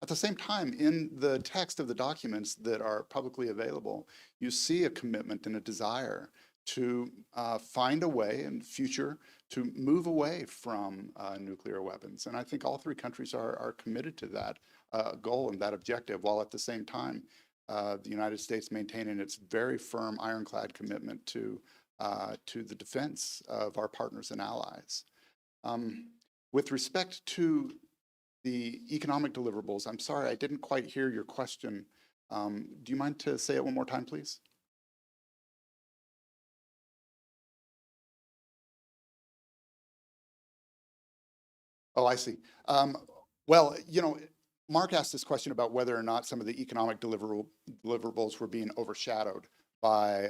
At the same time, in the text of the documents that are publicly available, you see a commitment and a desire to find a way in future to move away from nuclear weapons. And I think all three countries are committed to that goal and that objective, while at the same time, the United States maintaining its very firm ironclad commitment to the defense of our partners and allies. With respect to the economic deliverables, I'm sorry, I didn't quite hear your question. Do you mind to say it one more time, please? Oh, I see. Well, Mark asked this question about whether or not some of the economic deliverables were being overshadowed by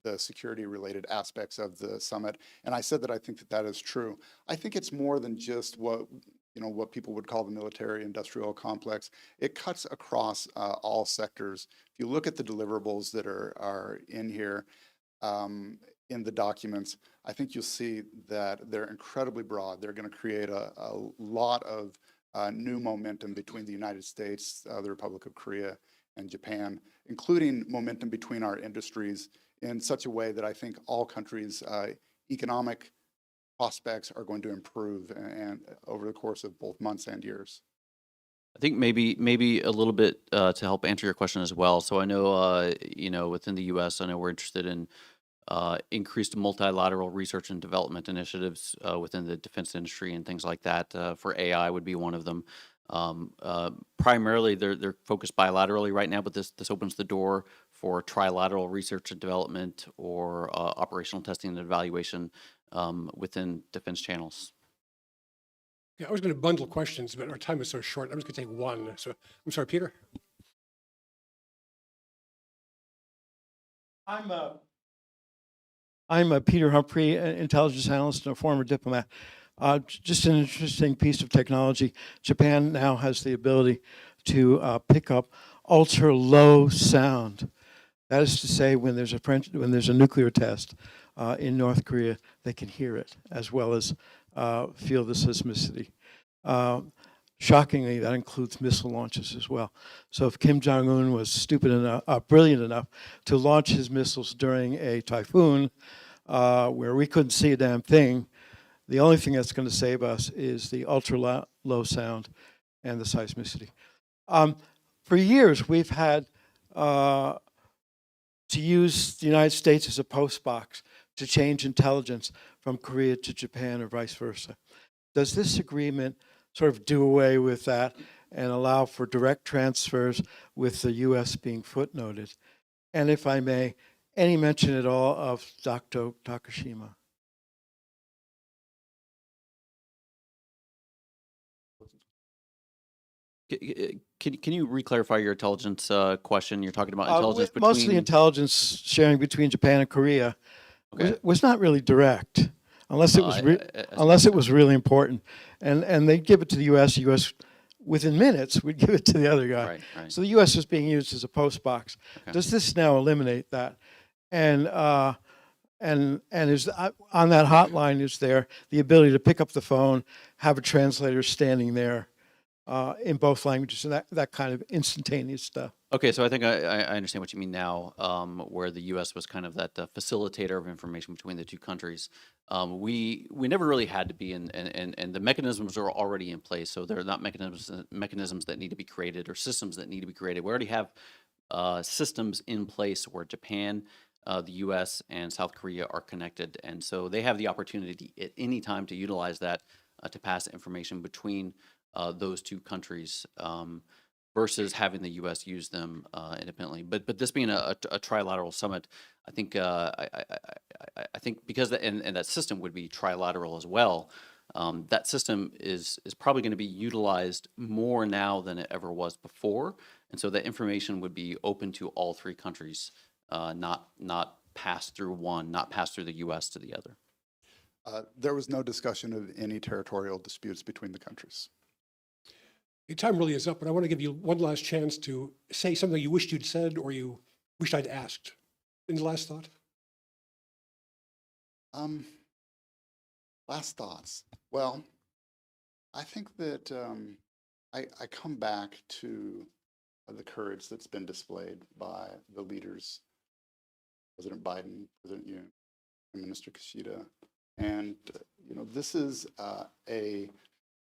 the security-related aspects of the summit, and I said that I think that that is true. I think it's more than just what people would call the military-industrial complex. It cuts across all sectors. If you look at the deliverables that are in here, in the documents, I think you'll see that they're incredibly broad. They're going to create a lot of new momentum between the United States, the Republic of Korea, and Japan, including momentum between our industries in such a way that I think all countries' economic prospects are going to improve and over the course of both months and years. I think maybe a little bit to help answer your question as well. So I know within the U.S. I know we're interested in increased multilateral research and development initiatives within the defense industry and things like that. For AI would be one of them. Primarily, they're focused bilaterally right now, but this opens the door for trilateral research and development or operational testing and evaluation within defense channels. Yeah, I was going to bundle questions, but our time is so short. I'm just going to take one. So I'm sorry, Peter. I'm Peter Humphrey, an intelligence analyst and a former diplomat. Just an interesting piece of technology. Japan now has the ability to pick up ultra low sound. That is to say, when there's a nuclear test in North Korea, they can hear it as well as feel the seismicity. Shockingly, that includes missile launches as well. So if Kim Jong-un was brilliant enough to launch his missiles during a typhoon where we couldn't see a damn thing, the only thing that's going to save us is the ultra low sound and the seismicity. For years, we've had to use the United States as a post box to change intelligence from Korea to Japan or vice versa. Does this agreement sort of do away with that and allow for direct transfers with the U.S. being footnoted? And if I may, any mention at all of Dr. Takashima? Can you re-clarify your intelligence question? You're talking about intelligence between... Most of the intelligence sharing between Japan and Korea was not really direct, unless it was really important. And they'd give it to the U.S. The U.S. within minutes would give it to the other guy. Right. So the U.S. was being used as a post box. Okay. Does this now eliminate that? And is on that hotline, is there the ability to pick up the phone, have a translator standing there in both languages, and that kind of instantaneous stuff? Okay, so I think I understand what you mean now, where the U.S. was kind of that facilitator of information between the two countries. We never really had to be, and the mechanisms are already in place, so they're not mechanisms that need to be created or systems that need to be created. We already have systems in place where Japan, the U.S., and South Korea are connected, and so they have the opportunity at any time to utilize that to pass information between those two countries versus having the U.S. use them independently. But this being a trilateral summit, I think because and that system would be trilateral as well. That system is probably going to be utilized more now than it ever was before, and so that information would be open to all three countries, not passed through one, not passed through the U.S. to the other. There was no discussion of any territorial disputes between the countries. Your time really is up, but I want to give you one last chance to say something you wished you'd said or you wished I'd asked. Any last thought? Last thoughts. Well, I think that I come back to the courage that's been displayed by the leaders, President Biden, President Yoon, and Minister Kishida. And, this is a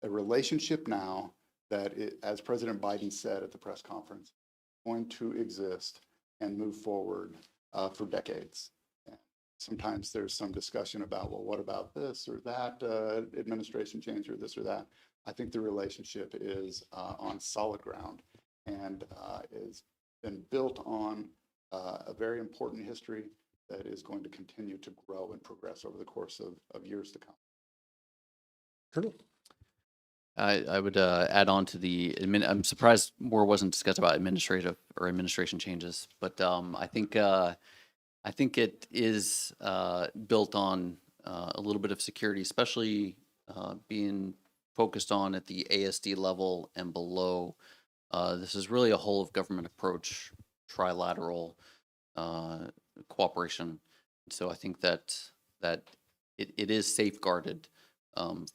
relationship now that, as President Biden said at the press conference, is going to exist and move forward for decades. And sometimes there's some discussion about, well, what about this or that administration change or this or that? I think the relationship is on solid ground and has been built on a very important history that is going to continue to grow and progress over the course of years to come. Colonel? I would add on to I'm surprised more wasn't discussed about administrative or administration changes, but I think it is built on a little bit of security, especially being focused on at the ASD level and below. This is really a whole of government approach, trilateral cooperation. So I think that it is safeguarded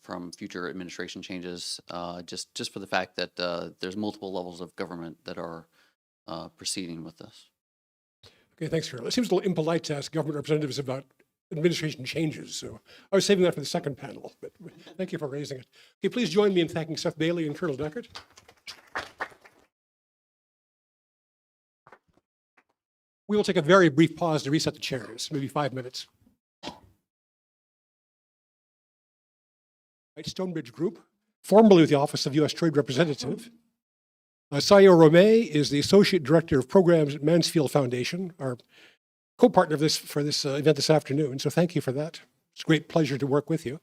from future administration changes, just for the fact that there's multiple levels of government that are proceeding with this. Okay, thanks, Colonel. It seems a little impolite to ask government representatives about administration changes, so I was saving that for the second panel, but thank you for raising it. Okay, please join me in thanking Seth Bailey and Colonel Deckard. We will take a very brief pause to reset the chairs, maybe 5 minutes. Right, Stonebridge Group, formerly with the Office of U.S. Trade Representative. Sayo Romay is the Associate Director of Programs at Mansfield Foundation, our co-partner of for this event this afternoon, so thank you for that. It's a great pleasure to work with you.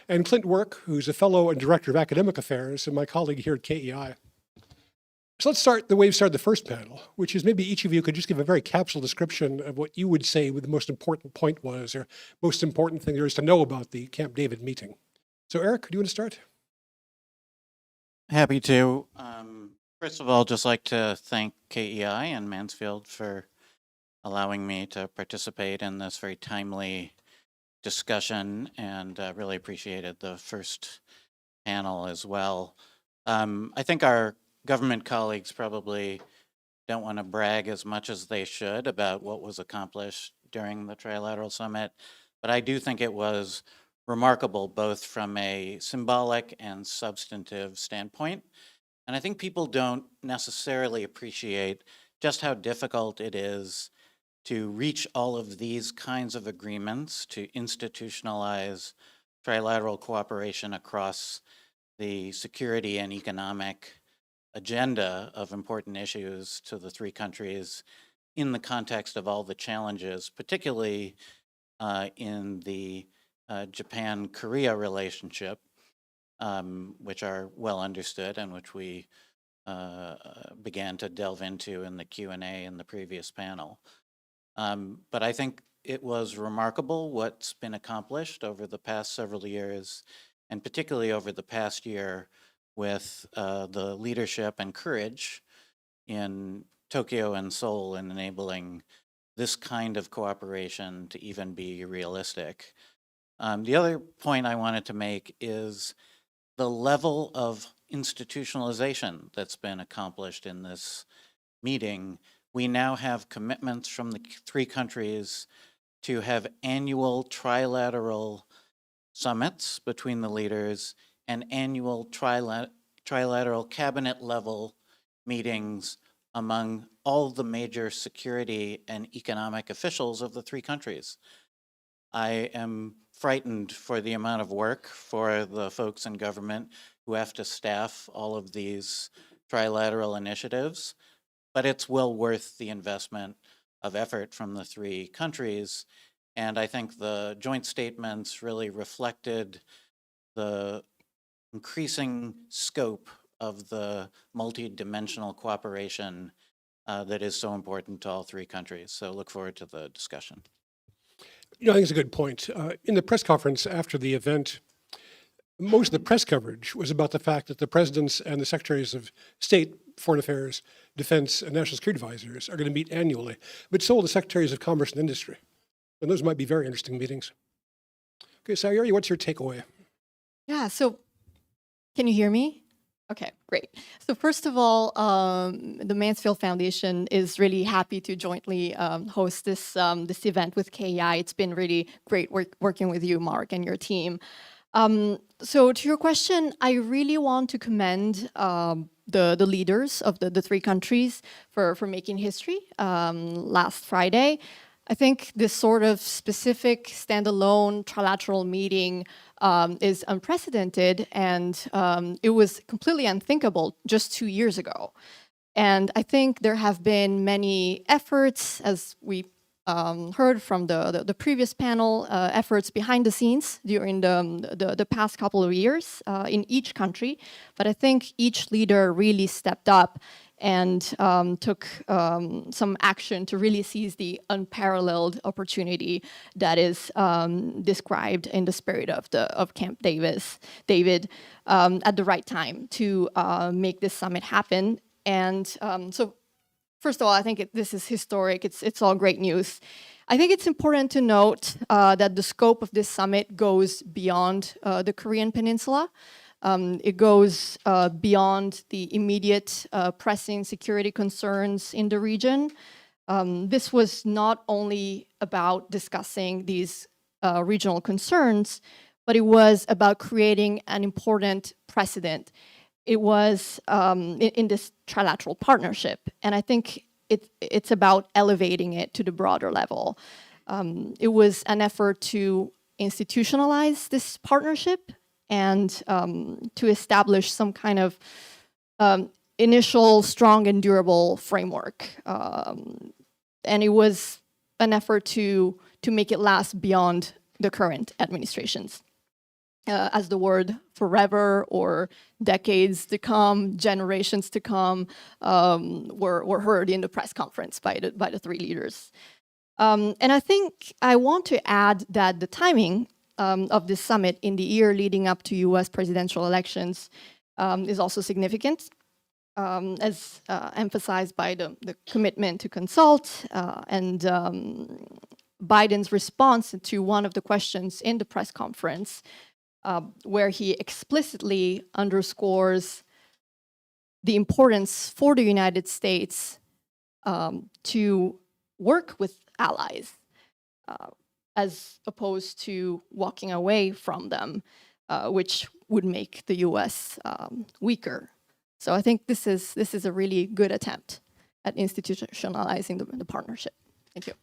And Clint Work, who's a Fellow and Director of Academic Affairs and my colleague here at KEI. So let's start the way we started the first panel, which is maybe each of you could just give a very capsule description of what you would say the most important point was, or most important thing there is to know about the Camp David meeting. So Eric, do you want to start? Happy to. First of all, just like to thank KEI and Mansfield for allowing me to participate in this very timely discussion, and really appreciated the first panel as well. I think our government colleagues probably don't want to brag as much as they should about what was accomplished during the Trilateral Summit, but I do think it was remarkable both from a symbolic and substantive standpoint. And I think people don't necessarily appreciate just how difficult it is to reach all of these kinds of agreements, to institutionalize trilateral cooperation across the security and economic agenda of important issues to the three countries in the context of all the challenges, particularly in the Japan-Korea relationship, which are well understood and which we began to delve into in the Q&A in the previous panel. But I think it was remarkable what's been accomplished over the past several years, and particularly over the past year with the leadership and courage in Tokyo and Seoul in enabling this kind of cooperation to even be realistic. The other point I wanted to make is the level of institutionalization that's been accomplished in this meeting. We now have commitments from the three countries to have annual trilateral summits between the leaders and annual trilateral cabinet level meetings among all the major security and economic officials of the three countries. I am frightened for the amount of work for the folks in government who have to staff all of these trilateral initiatives, but it's well worth the investment of effort from the three countries. And I think the joint statements really reflected the increasing scope of the multi-dimensional cooperation that is so important to all three countries. So look forward to the discussion. You know, I think it's a good point. In the press conference after the event, most of the press coverage was about the fact that the presidents and the secretaries of state, foreign affairs, defense, and national security advisors are going to meet annually, but so will the secretaries of commerce and industry. And those might be very interesting meetings. Okay, Sayuri, what's your takeaway? Yeah, so can you hear me? Okay, great. So first of all, the Mansfield Foundation is really happy to jointly host this event with KEI. It's been really great working with you, Mark, and your team. So to your question, I really want to commend the leaders of the three countries for making history last Friday. I think this sort of specific standalone trilateral meeting is unprecedented, and it was completely unthinkable just 2 years ago. And I think there have been many efforts, as we heard from the previous panel, efforts behind the scenes during the past couple of years in each country. But I think each leader really stepped up and took some action to really seize the unparalleled opportunity that is described in the spirit of Camp David at the right time to make this summit happen. And so first of all, I think this is historic. It's all great news. I think it's important to note that the scope of this summit goes beyond the Korean Peninsula. It goes beyond the immediate pressing security concerns in the region. This was not only about discussing these regional concerns, but it was about creating an important precedent. It was in this trilateral partnership, and I think it's about elevating it to the broader level. It was an effort to institutionalize this partnership and to establish some kind of initial strong and durable framework. And it was an effort to make it last beyond the current administrations. As the word forever or decades to come, generations to come, were heard in the press conference by the three leaders. And I think I want to add that the timing of this summit in the year leading up to US presidential elections is also significant, as emphasized by the commitment to consult and Biden's response to one of the questions in the press conference, where he explicitly underscores the importance for the United States to work with allies, as opposed to walking away from them, which would make the U.S. Weaker. So I think this is a really good attempt at institutionalizing the partnership. Thank you.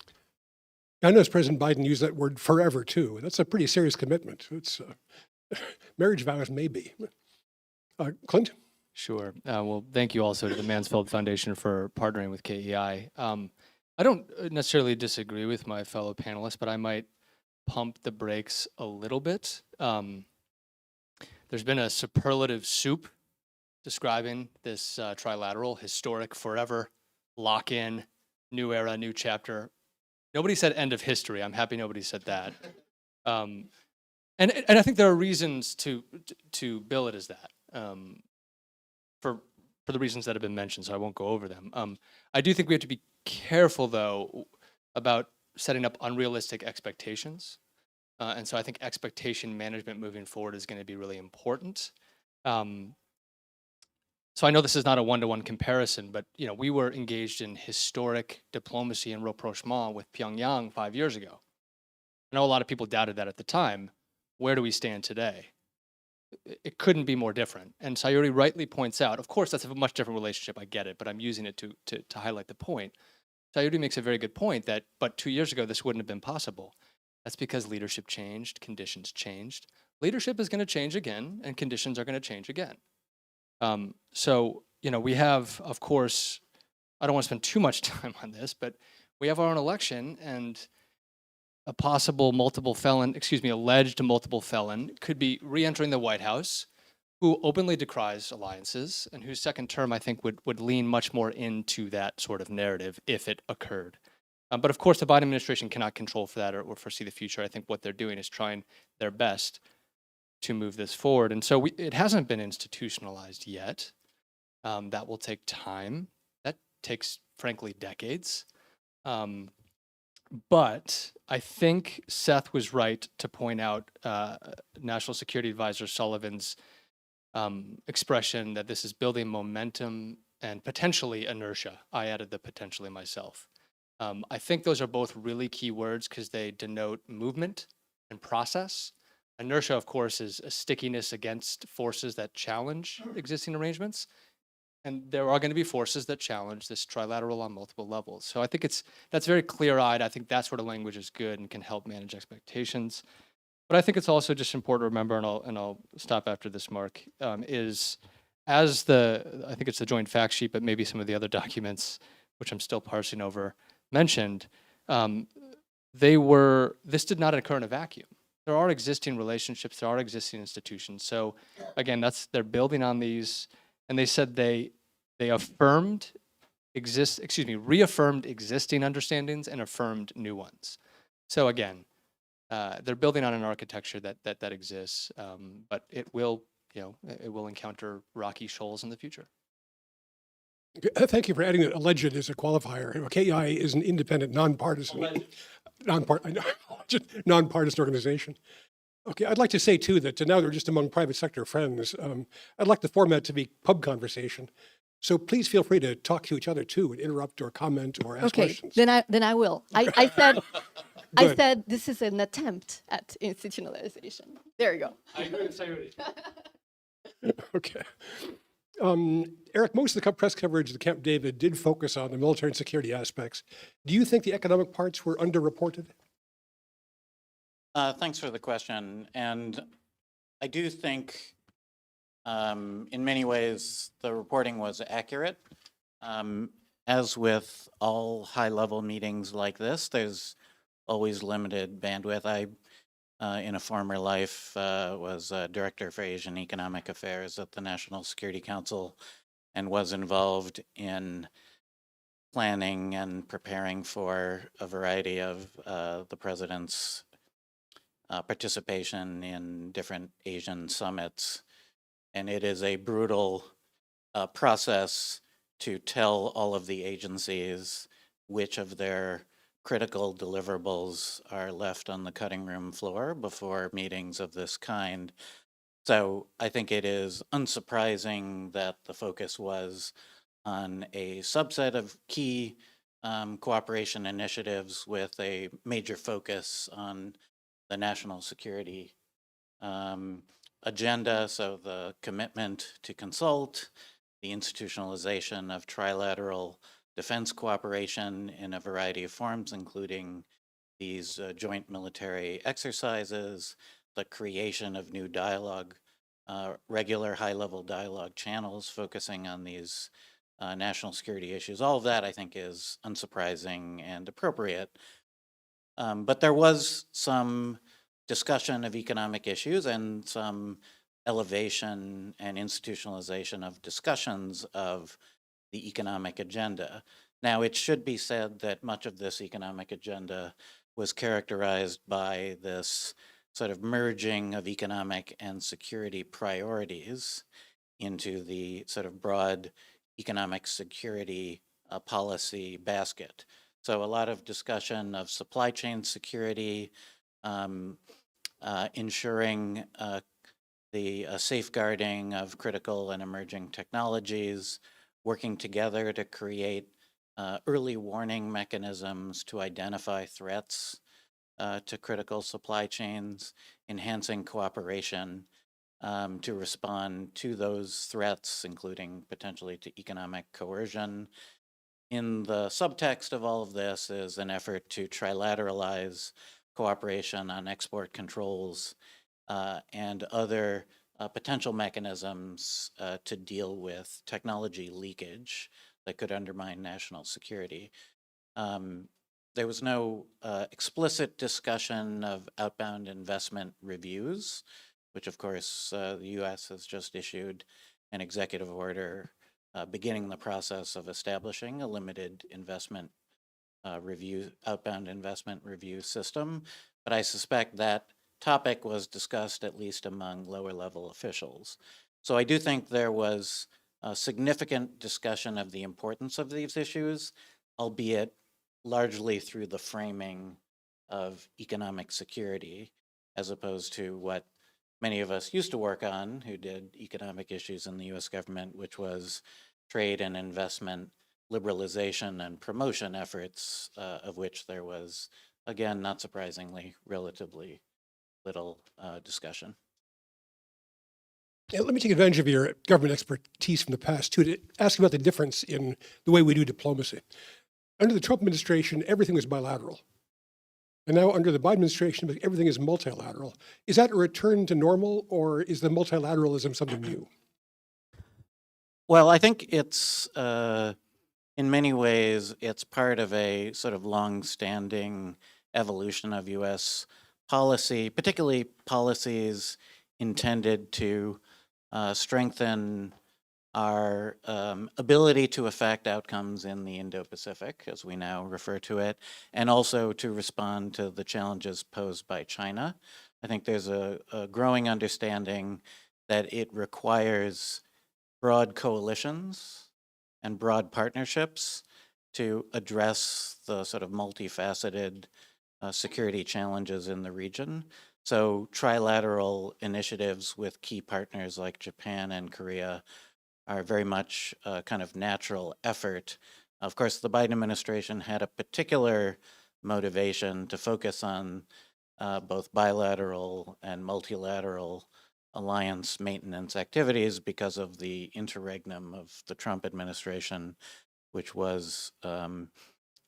I noticed President Biden used that word forever too. That's a pretty serious commitment. It's marriage vows, maybe. Clint? Sure. Well, thank you also to the Mansfield Foundation for partnering with KEI. I don't necessarily disagree with my fellow panelists, but I might pump the brakes a little bit. There's been a superlative soup describing this trilateral, historic, forever, lock-in, new era, new chapter. Nobody said end of history. I'm happy nobody said that. And I think there are reasons to bill it as that, for the reasons that have been mentioned, so I won't go over them. I do think we have to be careful, though, about setting up unrealistic expectations. And so I think expectation management moving forward is going to be really important. So I know this is not a one-to-one comparison, but we were engaged in historic diplomacy and rapprochement with Pyongyang 5 years ago. I know a lot of people doubted that at the time. Where do we stand today? It couldn't be more different. And Sayuri rightly points out, of course, that's a much different relationship. I get it, but I'm using it to highlight the point. Sayuri makes a very good point that, but 2 years ago, this wouldn't have been possible. That's because leadership changed, conditions changed. Leadership is going to change again, and conditions are going to change again. So, we have, of course, I don't want to spend too much time on this, but we have our own election, and a possible alleged multiple felon could be re-entering the White House, who openly decries alliances and whose second term I think would lean much more into that sort of narrative if it occurred. But of course, the Biden administration cannot control for that or foresee the future. I think what they're doing is trying their best to move this forward. And so it hasn't been institutionalized yet. That will take time. That takes, frankly, decades. But I think Seth was right to point out National Security Advisor Sullivan's expression that this is building momentum and potentially inertia. I added the potentially myself. I think those are both really key words because they denote movement and process. Inertia, of course, is a stickiness against forces that challenge existing arrangements. And there are going to be forces that challenge this trilateral on multiple levels. So I think that's very clear-eyed. I think that sort of language is good and can help manage expectations. But I think it's also just important to remember, and I'll stop after this, Mark, is as I think it's the joint fact sheet, but maybe some of the other documents, which I'm still parsing over, mentioned, this did not occur in a vacuum. There are existing relationships, there are existing institutions. So again, they're building on these, and they said they reaffirmed existing understandings and affirmed new ones. So again, they're building on an architecture that exists, but it will encounter rocky shoals in the future. Thank you for adding that alleged as a qualifier. KEI is an independent, nonpartisan organization. Okay, I'd like to say too that now they're just among private sector friends. I'd like the format to be pub conversation. So please feel free to talk to each other too and interrupt or comment or ask questions. Then I will. I said this is an attempt at institutionalization. There you go. I agree with Sayuri. Okay. Eric, most of the press coverage of the Camp David did focus on the military and security aspects. Do you think the economic parts were underreported? Thanks for the question. And I do think in many ways the reporting was accurate. As with all high-level meetings like this, there's always limited bandwidth. I, in a former life, was Director for Asian Economic Affairs at the National Security Council and was involved in planning and preparing for a variety of the president's participation in different Asian summits. And it is a brutal process to tell all of the agencies which of their critical deliverables are left on the cutting room floor before meetings of this kind. So I think it is unsurprising that the focus was on a subset of key cooperation initiatives with a major focus on the national security agenda. So the commitment to consult, the institutionalization of trilateral defense cooperation in a variety of forms, including these joint military exercises, the creation of new dialogue, regular high-level dialogue channels focusing on these national security issues. All of that, I think, is unsurprising and appropriate. But there was some discussion of economic issues and some elevation and institutionalization of discussions of the economic agenda. Now, it should be said that much of this economic agenda was characterized by this sort of merging of economic and security priorities into the sort of broad economic security policy basket. So a lot of discussion of supply chain security, ensuring the safeguarding of critical and emerging technologies, working together to create early warning mechanisms to identify threats to critical supply chains, enhancing cooperation to respond to those threats, including potentially to economic coercion. In the subtext of all of this is an effort to trilateralize cooperation on export controls and other potential mechanisms to deal with technology leakage that could undermine national security. there was no explicit discussion of outbound investment reviews, which of course the U.S. has just issued an executive order beginning the process of establishing a limited investment outbound investment review system. But I suspect that topic was discussed at least among lower level officials. So I do think there was a significant discussion of the importance of these issues, albeit largely through the framing of economic security, as opposed to what many of us used to work on who did economic issues in the US government, which was trade and investment liberalization and promotion efforts, of which there was, again, not surprisingly, relatively little discussion. Yeah, let me take advantage of your government expertise from the past too to ask about the difference in the way we do diplomacy. Under the Trump administration, everything was bilateral. And now under the Biden administration, everything is multilateral. Is that a return to normal, or is the multilateralism something new? Well, I think it's, in many ways, it's part of a sort of long-standing evolution of U.S. policy, particularly policies intended to strengthen our ability to affect outcomes in the Indo-Pacific, as we now refer to it, and also to respond to the challenges posed by China. I think there's a growing understanding that it requires broad coalitions and broad partnerships to address the sort of multifaceted security challenges in the region. So trilateral initiatives with key partners like Japan and Korea are very much a kind of natural effort. Of course, the Biden administration had a particular motivation to focus on both bilateral and multilateral alliance maintenance activities because of the interregnum of the Trump administration, which was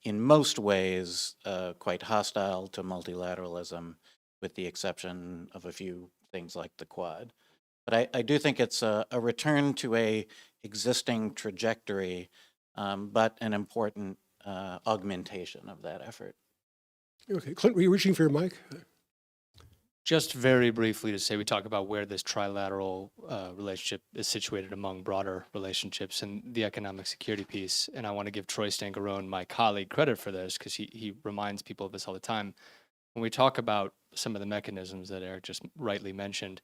in most ways quite hostile to multilateralism, with the exception of a few things like the Quad. But I do think it's a return to a existing trajectory, but an important augmentation of that effort. Okay, Clint, were you reaching for your mic? Just very briefly to say, we talk about where this trilateral relationship is situated among broader relationships and the economic security piece. And I want to give Troy Stangarone, my colleague, credit for this because he reminds people of this all the time. When we talk about some of the mechanisms that Eric just rightly mentioned,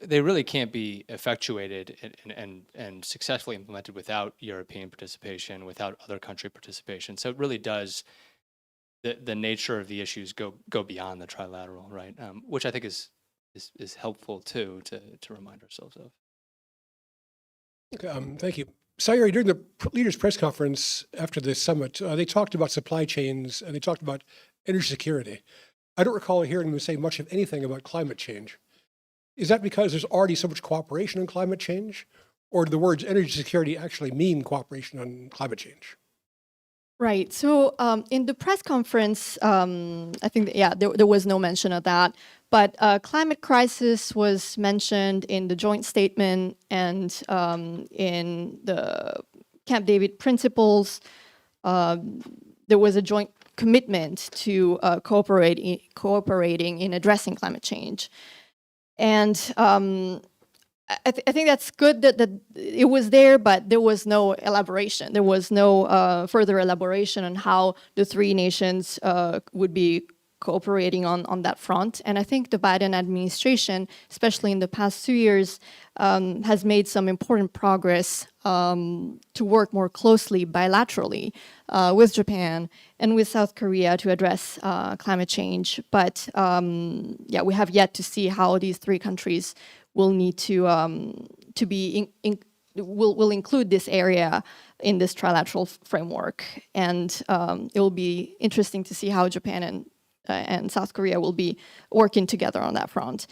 they really can't be effectuated and successfully implemented without European participation, without other country participation. So it really does, the nature of the issues go beyond the trilateral, right? Which I think is helpful too to remind ourselves of. Okay, thank you. Sayuri, during the leaders' press conference after the summit, they talked about supply chains and they talked about energy security. I don't recall hearing them say much of anything about climate change. Is that because there's already so much cooperation on climate change, or do the words energy security actually mean cooperation on climate change? Right. So in the press conference, I think, there was no mention of that. But climate crisis was mentioned in the joint statement and in the Camp David principles. There was a joint commitment to cooperating in addressing climate change. And I think that's good that it was there, but there was no elaboration. There was no further elaboration on how the three nations would be cooperating on that front. And I think the Biden administration, especially in the past 2 years, has made some important progress to work more closely bilaterally with Japan and with South Korea to address climate change. But we have yet to see how these three countries will need to be will include this area in this trilateral framework, and it will be interesting to see how Japan and South Korea will be working together on that front.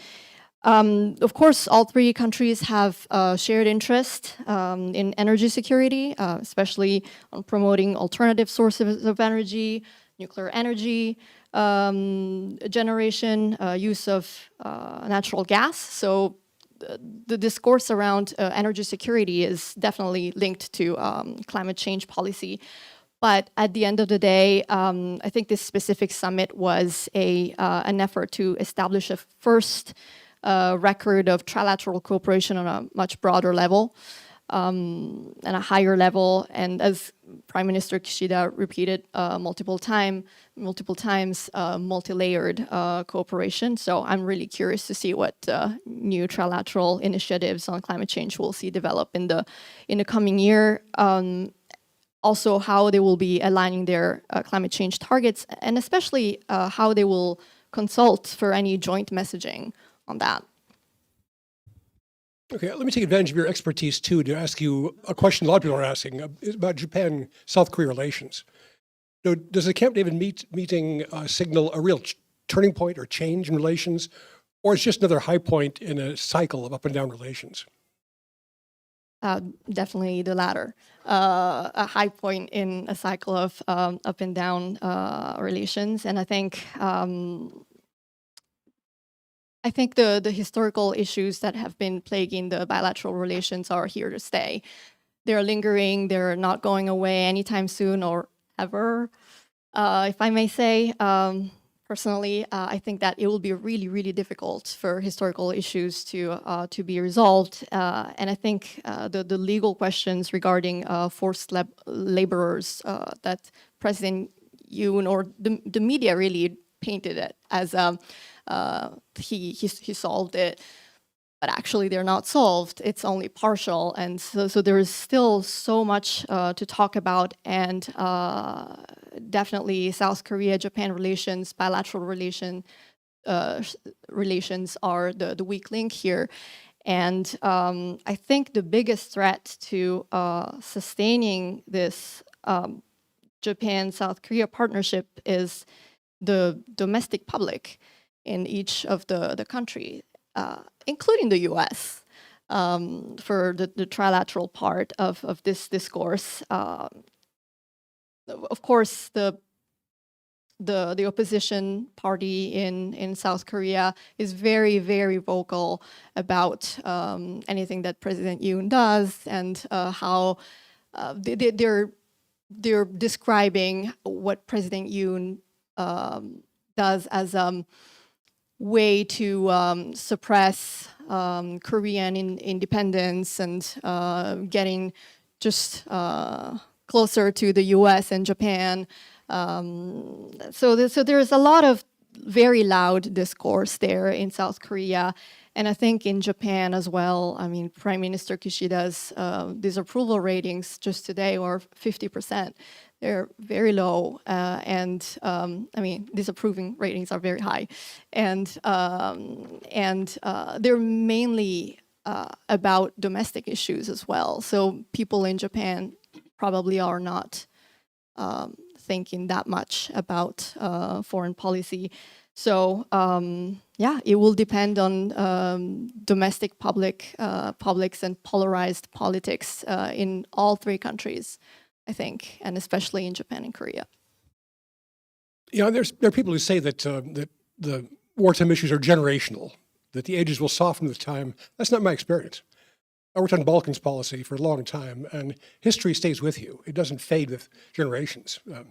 Of course, all three countries have shared interest in energy security, especially on promoting alternative sources of energy, nuclear energy generation, use of natural gas. So the discourse around energy security is definitely linked to climate change policy. But at the end of the day, I think this specific summit was an effort to establish a first record of trilateral cooperation on a much broader level and a higher level. And as Prime Minister Kishida repeated multiple times, multi-layered cooperation. So I'm really curious to see what new trilateral initiatives on climate change we'll see develop in the coming year. Also, how they will be aligning their climate change targets, and especially how they will consult for any joint messaging on that. Okay, let me take advantage of your expertise too to ask you a question a lot of people are asking about Japan-South Korea relations. So does the Camp David meeting signal a real turning point or change in relations, or it's just another high point in a cycle of up and down relations? Definitely the latter. A high point in a cycle of up and down relations, and I think the historical issues that have been plaguing the bilateral relations are here to stay. They're lingering. They're not going away anytime soon or ever. If I may say, personally, I think that it will be really, really difficult for historical issues to be resolved. And I think the legal questions regarding forced laborers that President Yoon or the media really painted it as he solved it, but actually they're not solved. It's only partial, and so there is still so much to talk about. And definitely, South Korea-Japan relations, bilateral relations are the weak link here. And I think the biggest threat to sustaining this Japan-South Korea partnership is the domestic public in each of the country, including the U.S., for the trilateral part of this discourse. Of course, the opposition party in South Korea is very, very vocal about anything that President Yoon does, and how they're describing what President Yoon does as way to suppress Korean independence and getting just closer to the U.S. and Japan. So there's a lot of very loud discourse there in South Korea. And I think in Japan as well, I mean, Prime Minister Kishida's disapproval ratings just today were 50%. They're very low, and I mean, disapproving ratings are very high, and they're mainly about domestic issues as well. So people in Japan probably are not thinking that much about foreign policy. So yeah, it will depend on domestic publics and polarized politics in all three countries, I think, and especially in Japan and Korea. You know, there are people who say that that the wartime issues are generational, that the ages will soften with time. That's not my experience. I worked on Balkans policy for a long time, and history stays with you. It doesn't fade with generations. It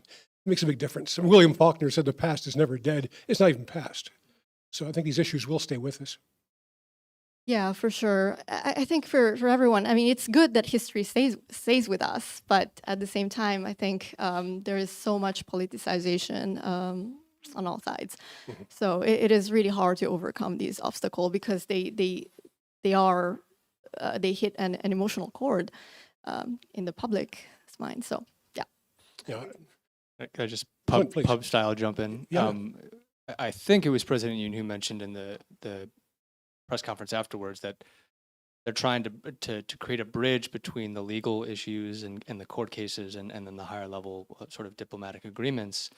makes a big difference. And William Faulkner said the past is never dead. It's not even past. So I think these issues will stay with us. Yeah, for sure. I think for everyone, I mean, it's good that history stays with us, but at the same time, I think there is so much politicization on all sides. Mm-hmm. So it is really hard to overcome these obstacles because they hit an emotional chord in the public's mind. So yeah. Yeah. Can I just Please. pub style jump in? Yeah. I think it was President Yoon who mentioned in the press conference afterwards that they're trying to create a bridge between the legal issues and the court cases and then the higher level sort of diplomatic agreements.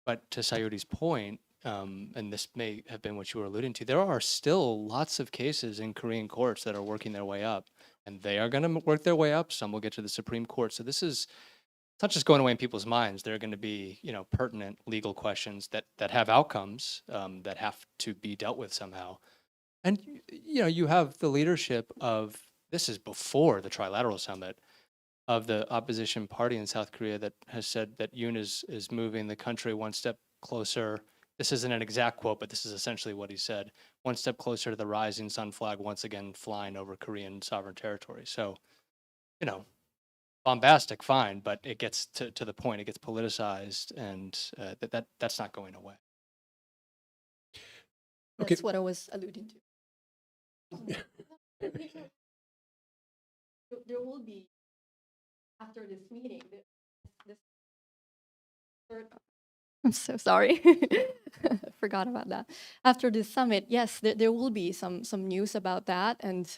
But to Sayuri's point, and this may have been what you were alluding to, there are still lots of cases in Korean courts that are working their way up, and they are going to work their way up. Some will get to the Supreme Court. So this is, it's not just going away in people's minds. There are going to be, pertinent legal questions that have outcomes that have to be dealt with somehow. And, you have the leadership of, this is before the Trilateral Summit, of the opposition party in South Korea that has said that Yoon is moving the country one step closer. This isn't an exact quote, but this is essentially what he said. One step closer to the rising sun flag once again flying over Korean sovereign territory. So, you know, bombastic, fine, but it gets to the point. It gets politicized, and that's not going away. Okay. That's what I was alluding to. There will be, after this meeting, this third. I'm so sorry. I forgot about that. After this summit, yes, there will be some news about that, and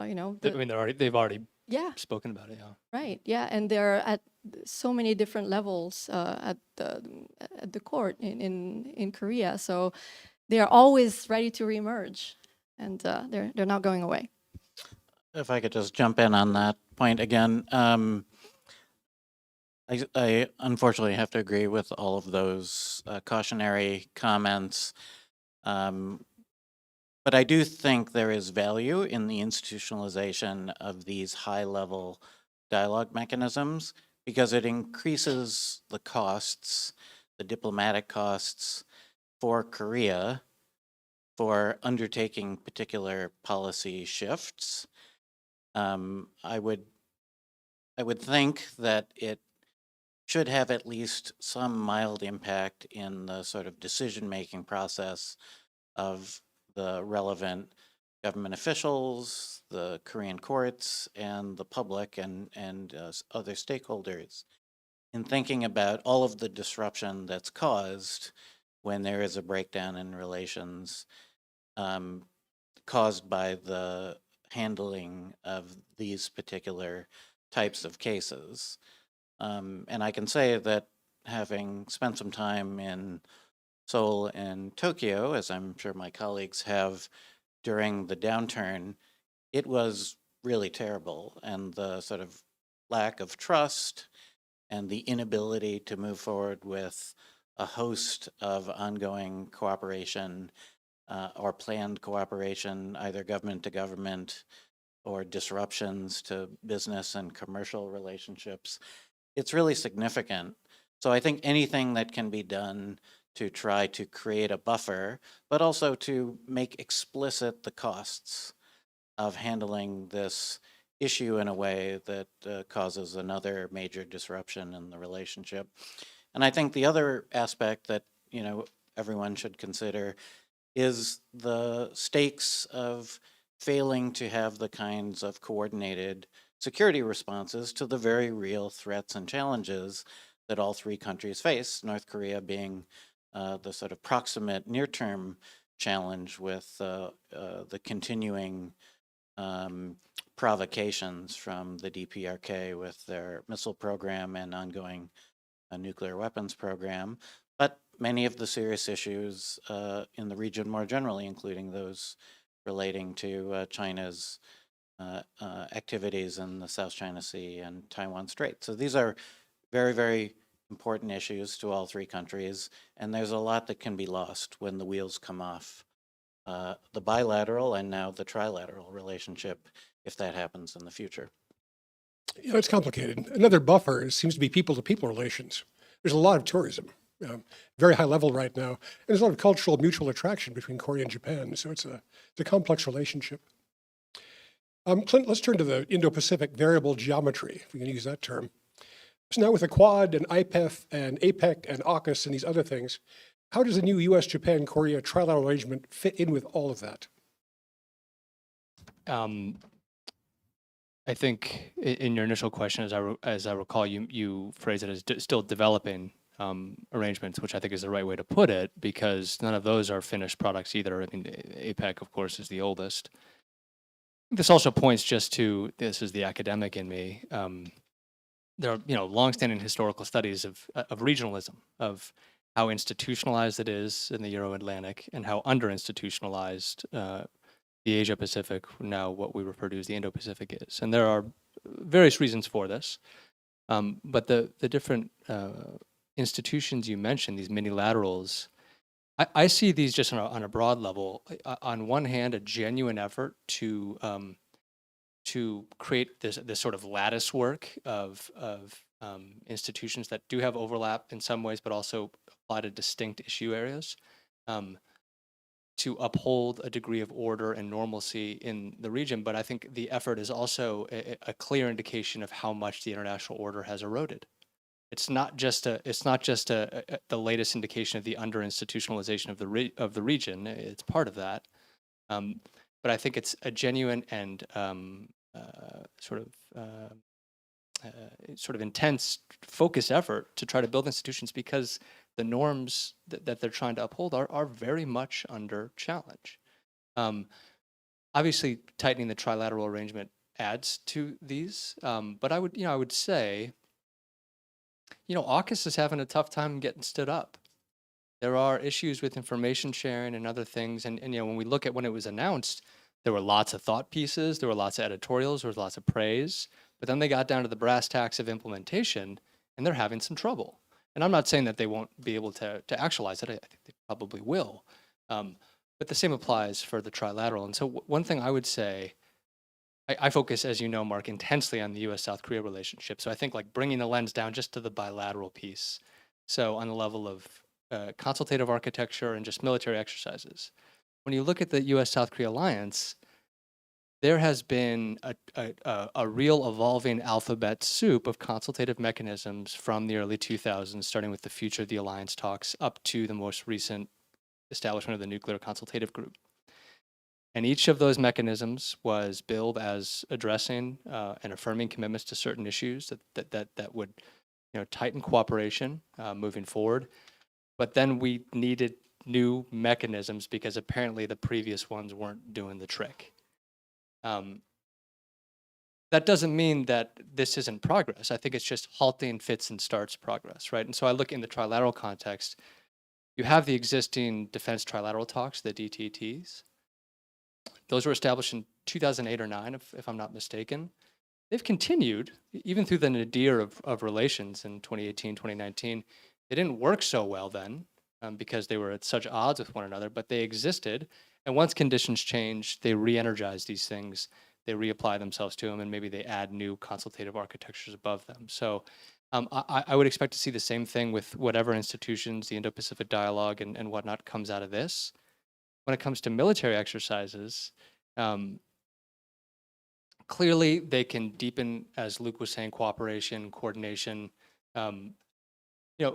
you know, I mean, they've already yeah, spoken about it. Yeah. right, yeah, and they're at so many different levels at the court in Korea, so they are always ready to reemerge, and they're not going away. If I could just jump in on that point again, I unfortunately have to agree with all of those cautionary comments. But I do think there is value in the institutionalization of these high-level dialogue mechanisms because it increases the costs, the diplomatic costs for Korea for undertaking particular policy shifts. I would think that it should have at least some mild impact in the sort of decision-making process of the relevant government officials, the Korean courts, and the public and other stakeholders in thinking about all of the disruption that's caused when there is a breakdown in relations caused by the handling of these particular types of cases. And I can say that having spent some time in Seoul and Tokyo, as I'm sure my colleagues have during the downturn, it was really terrible. And the sort of lack of trust and the inability to move forward with a host of ongoing cooperation or planned cooperation, either government to government or disruptions to business and commercial relationships, it's really significant. So I think anything that can be done to try to create a buffer, but also to make explicit the costs of handling this issue in a way that causes another major disruption in the relationship. And I think the other aspect that, you know, everyone should consider is the stakes of failing to have the kinds of coordinated security responses to the very real threats and challenges that all three countries face, North Korea being the sort of proximate near-term challenge with the continuing provocations from the DPRK with their missile program and ongoing nuclear weapons program, but many of the serious issues in the region more generally, including those relating to China's activities in the South China Sea and Taiwan Strait. So these are very, very important issues to all three countries, and there's a lot that can be lost when the wheels come off the bilateral and now the trilateral relationship if that happens in the future. You know, it's complicated. Another buffer seems to be people-to-people relations. There's a lot of tourism, very high level right now. And there's a lot of cultural mutual attraction between Korea and Japan. So it's a complex relationship. Clint, let's turn to the Indo-Pacific variable geometry, if we can use that term. So now with the Quad and IPEF and APEC and AUKUS and these other things, how does the new US, Japan, Korea trilateral arrangement fit in with all of that? I think in your initial question, as I recall, you phrased it as still developing arrangements, which I think is the right way to put it, because none of those are finished products either. I mean, APEC, of course, is the oldest. This also points just to, this is the academic in me, there are, you know, longstanding historical studies of regionalism, of how institutionalized it is in the Euro-Atlantic and how under-institutionalized the Asia-Pacific, now what we refer to as the Indo-Pacific is. And there are various reasons for this. But the different institutions you mentioned, these minilaterals, I see these just on a broad level. On one hand, a genuine effort to to create this sort of lattice work of institutions that do have overlap in some ways, but also apply to distinct issue areas, to uphold a degree of order and normalcy in the region. But I think the effort is also a clear indication of how much the international order has eroded. It's not just the latest indication of the under-institutionalization of the region. It's part of that. But I think it's a genuine and sort of intense, focused effort to try to build institutions, because the norms that they're trying to uphold are very much under challenge. Obviously, tightening the trilateral arrangement adds to these, but I would say, AUKUS is having a tough time getting stood up. There are issues with information sharing and other things, and when we look at when it was announced, there were lots of thought pieces, there were lots of editorials, there was lots of praise, but then they got down to the brass tacks of implementation, and they're having some trouble. And I'm not saying that they won't be able to actualize it. I think they probably will. But the same applies for the trilateral. And so one thing I would say, I focus, as you know, Mark, intensely on the U.S.-South Korea relationship. So I think like bringing the lens down just to the bilateral piece. So on the level of consultative architecture and just military exercises. When you look at the U.S.-South Korea alliance, there has been a real evolving alphabet soup of consultative mechanisms from the early 2000s, starting with the Future of the Alliance talks up to the most recent establishment of the Nuclear Consultative Group. And each of those mechanisms was billed as addressing and affirming commitments to certain issues that would tighten cooperation moving forward. But then we needed new mechanisms because apparently the previous ones weren't doing the trick. That doesn't mean that this isn't progress. I think it's just halting fits and starts progress, right? And so I look in the trilateral context, you have the existing defense trilateral talks, the DTTs. Those were established in 2008 or 9, if I'm not mistaken. They've continued, even through the nadir of relations in 2018, 2019. They didn't work so well then because they were at such odds with one another, but they existed. And once conditions change, they re-energize these things, they reapply themselves to them, and maybe they add new consultative architectures above them. So I would expect to see the same thing with whatever institutions, the Indo-Pacific Dialogue and whatnot comes out of this. When it comes to military exercises, clearly they can deepen, as Luke was saying, cooperation, coordination. A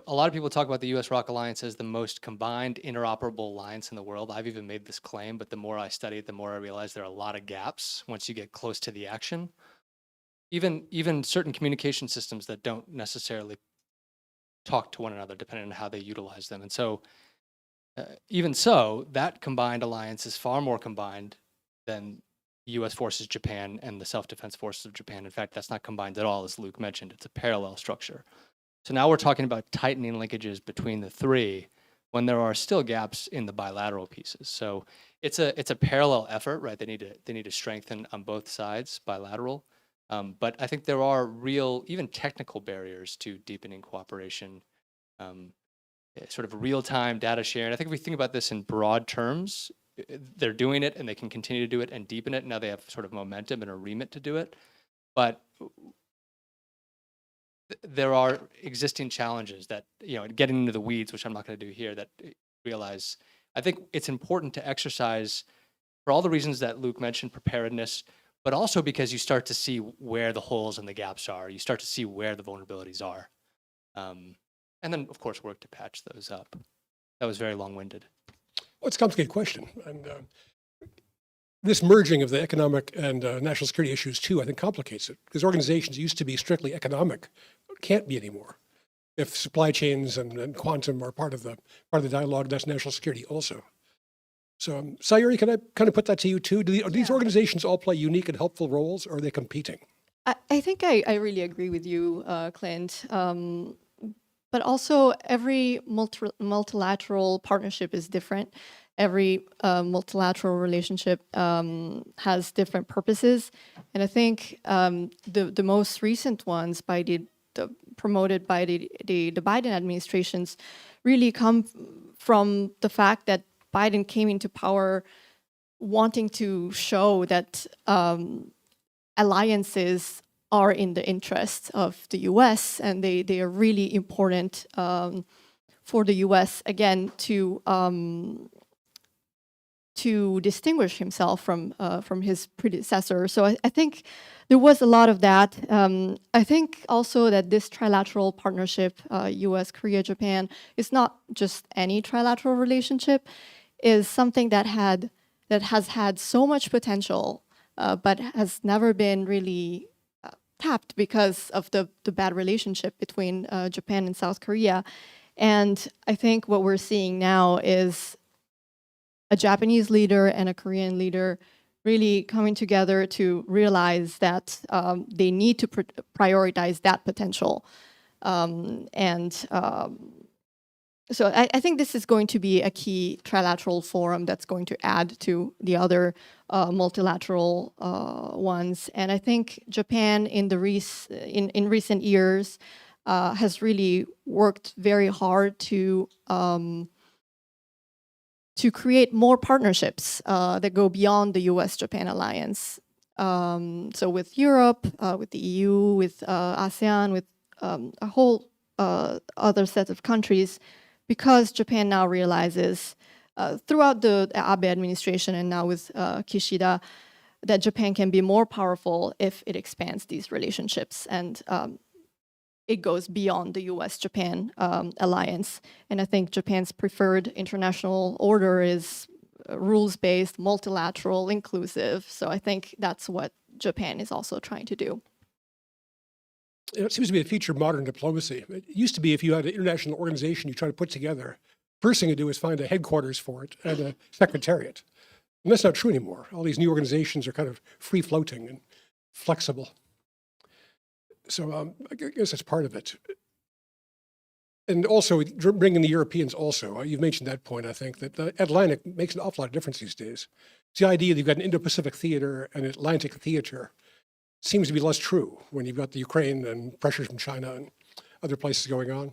lot of people talk about the U.S.-ROC alliance as the most combined interoperable alliance in the world. I've even made this claim, but the more I study it, the more I realize there are a lot of gaps once you get close to the action. Even certain communication systems that don't necessarily talk to one another, depending on how they utilize them. And so, even so, that combined alliance is far more combined than U.S. forces Japan and the self-defense forces of Japan. In fact, that's not combined at all, as Luke mentioned. It's a parallel structure. So now we're talking about tightening linkages between the three when there are still gaps in the bilateral pieces. So it's a parallel effort, right? They need to strengthen on both sides, bilateral. But I think there are real, even technical barriers to deepening cooperation, sort of real-time data sharing. I think if we think about this in broad terms, they're doing it and they can continue to do it and deepen it. Now they have sort of momentum and a remit to do it. But there are existing challenges that, getting into the weeds, which I'm not going to do here, that realize, I think it's important to exercise, for all the reasons that Luke mentioned, preparedness, but also because you start to see where the holes and the gaps are. You start to see where the vulnerabilities are. And then, of course, work to patch those up. That was very long-winded. Well, it's a complicated question. And this merging of the economic and national security issues, too, I think complicates it. Because organizations used to be strictly economic, can't be anymore. If supply chains and quantum are part of the dialogue, that's national security also. So, Sayuri, can I kind of put that to you, too? Do these organizations all play unique and helpful roles, or are they competing? I think I really agree with you, Clint. But also, every multilateral partnership is different. Every multilateral relationship has different purposes. And I think the most recent ones promoted by the Biden administrations really come from the fact that Biden came into power wanting to show that alliances are in the interest of the US, and they are really important for the US, again, to distinguish himself from his predecessor. So I think there was a lot of that. I think also that this trilateral partnership, US, Korea, Japan, is not just any trilateral relationship, is something that has had so much potential, but has never been really tapped because of the bad relationship between Japan and South Korea. And I think what we're seeing now is a Japanese leader and a Korean leader really coming together to realize that they need to prioritize that potential. So I think this is going to be a key trilateral forum that's going to add to the other multilateral ones. And I think Japan in recent years has really worked very hard to create more partnerships that go beyond the US-Japan alliance. So with Europe, with the EU, with ASEAN, with a whole other set of countries, because Japan now realizes, throughout the Abe administration and now with Kishida, that Japan can be more powerful if it expands these relationships and it goes beyond the US-Japan alliance. And I think Japan's preferred international order is rules-based, multilateral, inclusive. So I think that's what Japan is also trying to do. It seems to be a feature of modern diplomacy. It used to be if you had an international organization you try to put together, first thing you do is find a headquarters for it and a secretariat. And that's not true anymore. All these new organizations are kind of free-floating and flexible. So I guess that's part of it. And also bringing the Europeans also. You've mentioned that point, I think, that the Atlantic makes an awful lot of difference these days. It's the idea that you've got an Indo-Pacific theater and an Atlantic theater seems to be less true when you've got the Ukraine and pressures from China and other places going on.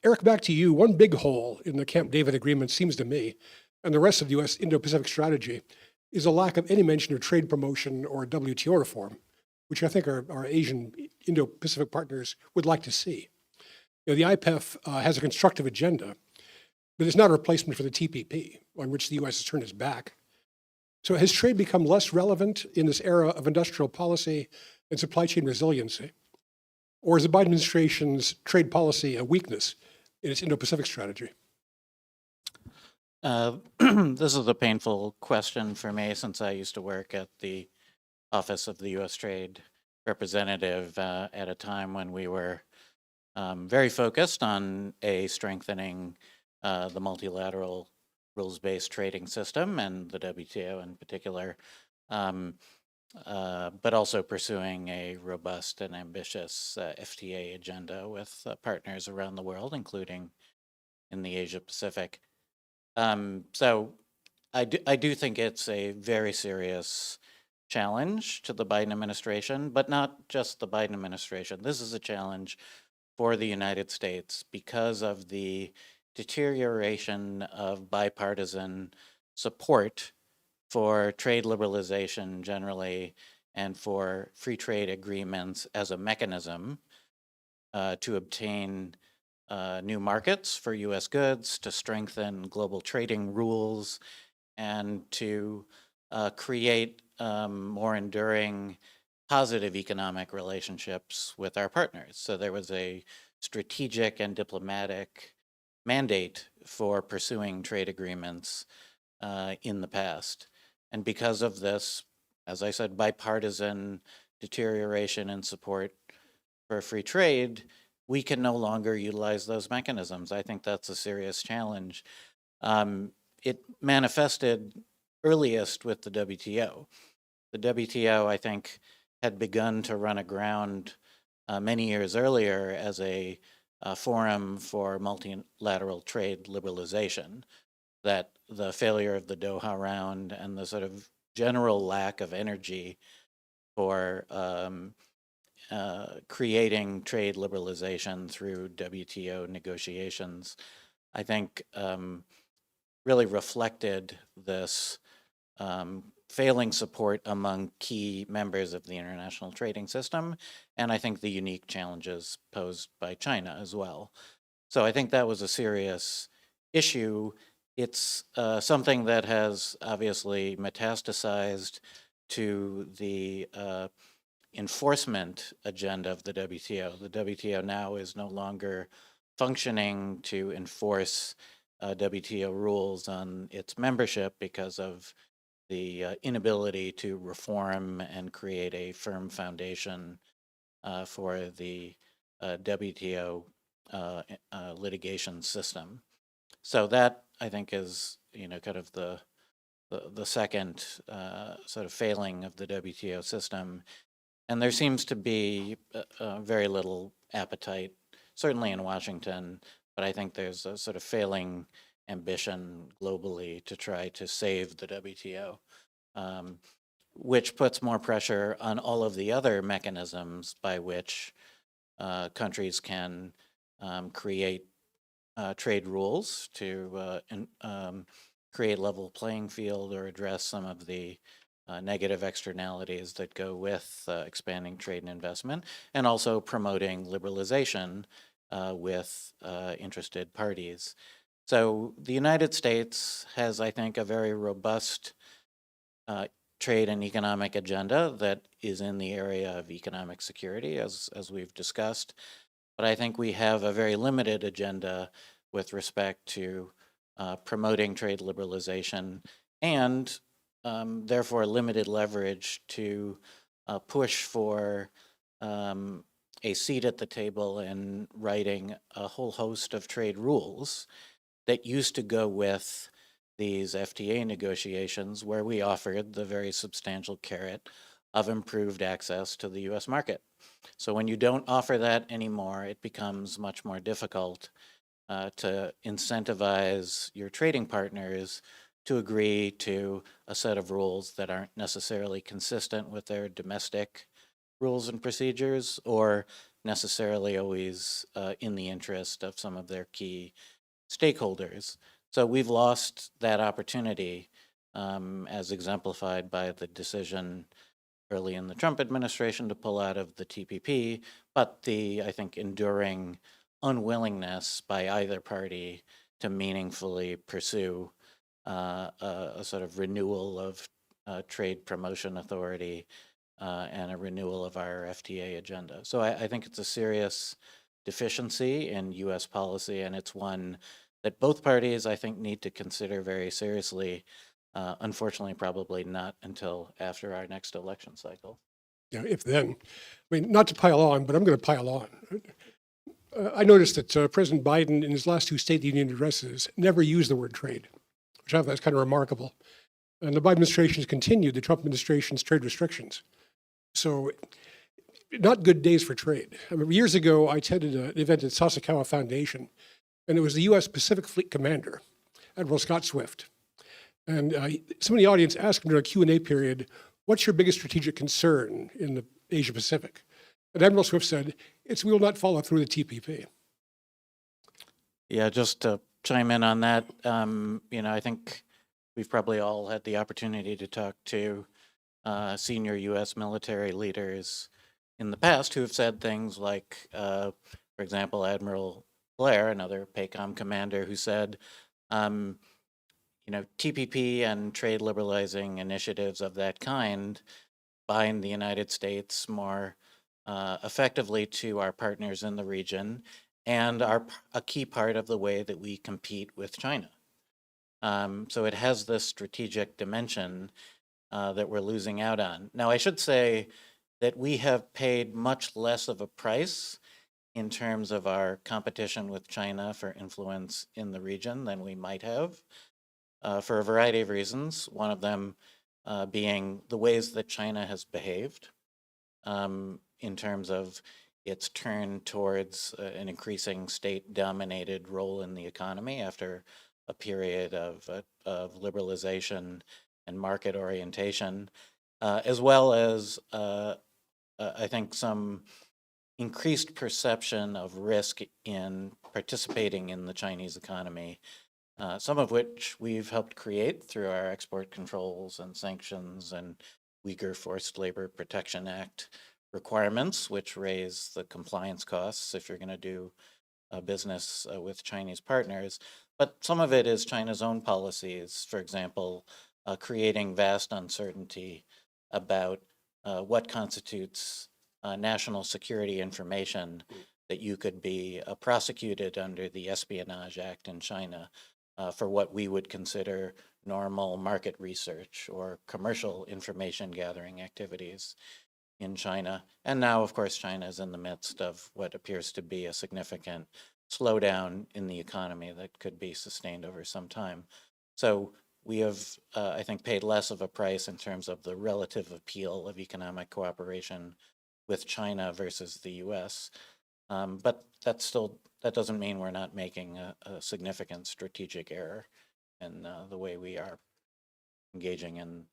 Eric, back to you. One big hole in the Camp David agreement seems to me, and the rest of the U.S. Indo-Pacific strategy, is a lack of any mention of trade promotion or WTO reform, which I think our Asian Indo-Pacific partners would like to see. You know, the IPEF has a constructive agenda, but it's not a replacement for the TPP, on which the U.S. has turned its back. So has trade become less relevant in this era of industrial policy and supply chain resiliency? Or is the Biden administration's trade policy a weakness in its Indo-Pacific strategy? This is a painful question for me since I used to work at the Office of the U.S. Trade Representative at a time when we were very focused on strengthening the multilateral rules-based trading system and the WTO in particular, but also pursuing a robust and ambitious FTA agenda with partners around the world, including in the Asia Pacific. So I do think it's a very serious challenge to the Biden administration, but not just the Biden administration. This is a challenge for the United States because of the deterioration of bipartisan support for trade liberalization generally and for free trade agreements as a mechanism to obtain new markets for U.S. goods, to strengthen global trading rules, and to create more enduring positive economic relationships with our partners. So there was a strategic and diplomatic mandate for pursuing trade agreements in the past. And because of this, as I said, bipartisan deterioration in support for free trade, we can no longer utilize those mechanisms. I think that's a serious challenge. It manifested earliest with the WTO. The WTO, I think, had begun to run aground many years earlier as a forum for multilateral trade liberalization, that the failure of the Doha round and the sort of general lack of energy for creating trade liberalization through WTO negotiations, I think really reflected this failing support among key members of the international trading system, and I think the unique challenges posed by China as well. So I think that was a serious issue. It's something that has obviously metastasized to the enforcement agenda of the WTO. The WTO now is no longer functioning to enforce WTO rules on its membership because of the inability to reform and create a firm foundation for the WTO litigation system. So that, I think, is, kind of the second sort of failing of the WTO system. And there seems to be very little appetite, certainly in Washington, but I think there's a sort of failing ambition globally to try to save the WTO, which puts more pressure on all of the other mechanisms by which countries can create trade rules to create level playing field or address some of the negative externalities that go with expanding trade and investment, and also promoting liberalization with interested parties. So the United States has, I think, a very robust trade and economic agenda that is in the area of economic security, as we've discussed. But I think we have a very limited agenda with respect to promoting trade liberalization and therefore limited leverage to push for a seat at the table in writing a whole host of trade rules that used to go with these FTA negotiations, where we offered the very substantial carrot of improved access to the US market. So when you don't offer that anymore, it becomes much more difficult to incentivize your trading partners to agree to a set of rules that aren't necessarily consistent with their domestic rules and procedures, or necessarily always in the interest of some of their key stakeholders. So we've lost that opportunity, as exemplified by the decision early in the Trump administration to pull out of the TPP, but the, I think, enduring unwillingness by either party to meaningfully pursue a sort of renewal of trade promotion authority and a renewal of our FTA agenda. So I think it's a serious deficiency in US policy, and it's one that both parties, I think, need to consider very seriously. Unfortunately, probably not until after our next election cycle. Yeah, if then. I mean, not to pile on, but I'm going to pile on. I noticed that President Biden, in his last two State of the Union addresses, never used the word trade, which I thought was kind of remarkable. And the Biden administration has continued the Trump administration's trade restrictions. So, not good days for trade. I mean, years ago, I attended an event at Sasakawa Foundation, and it was the U.S. Pacific Fleet Commander, Admiral Scott Swift. And some of the audience asked him during a Q&A period, what's your biggest strategic concern in the Asia Pacific? And Admiral Swift said, it's we will not follow through the TPP. Yeah, just to chime in on that, I think we've probably all had the opportunity to talk to senior U.S. military leaders in the past who have said things like, for example, Admiral Blair, another PACOM commander, who said, TPP and trade liberalizing initiatives of that kind bind the United States more effectively to our partners in the region and are a key part of the way that we compete with China. So it has this strategic dimension that we're losing out on. Now, I should say that we have paid much less of a price in terms of our competition with China for influence in the region than we might have, for a variety of reasons. One of them being the ways that China has behaved in terms of its turn towards an increasing state-dominated role in the economy after a period of liberalization and market orientation, as well as, I think, some increased perception of risk in participating in the Chinese economy some of which we've helped create through our export controls and sanctions and Uyghur Forced Labor Protection Act requirements, which raise the compliance costs if you're going to do business with Chinese partners. But some of it is China's own policies, for example, creating vast uncertainty about what constitutes national security information that you could be prosecuted under the Espionage Act in China for what we would consider normal market research or commercial information gathering activities in China. And now, of course, China is in the midst of what appears to be a significant slowdown in the economy that could be sustained over some time. So we have, I think, paid less of a price in terms of the relative appeal of economic cooperation with China versus the US. But that doesn't mean we're not making a significant strategic error in the way we are engaging in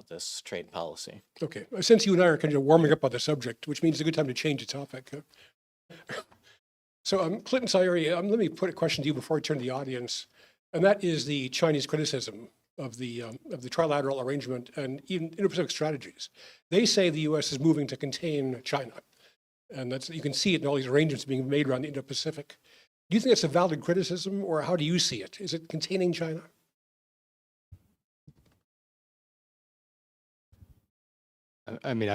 this trade policy. Okay, since you and I are kind of warming up on the subject, which means it's a good time to change the topic. So Clinton Sayuri, let me put a question to you before I turn to the audience, and that is the Chinese criticism of the trilateral arrangement and even Indo-Pacific strategies. They say the U.S. is moving to contain China, and you can see it in all these arrangements being made around the Indo-Pacific. Do you think that's a valid criticism, or how do you see it? Is it containing China? I mean,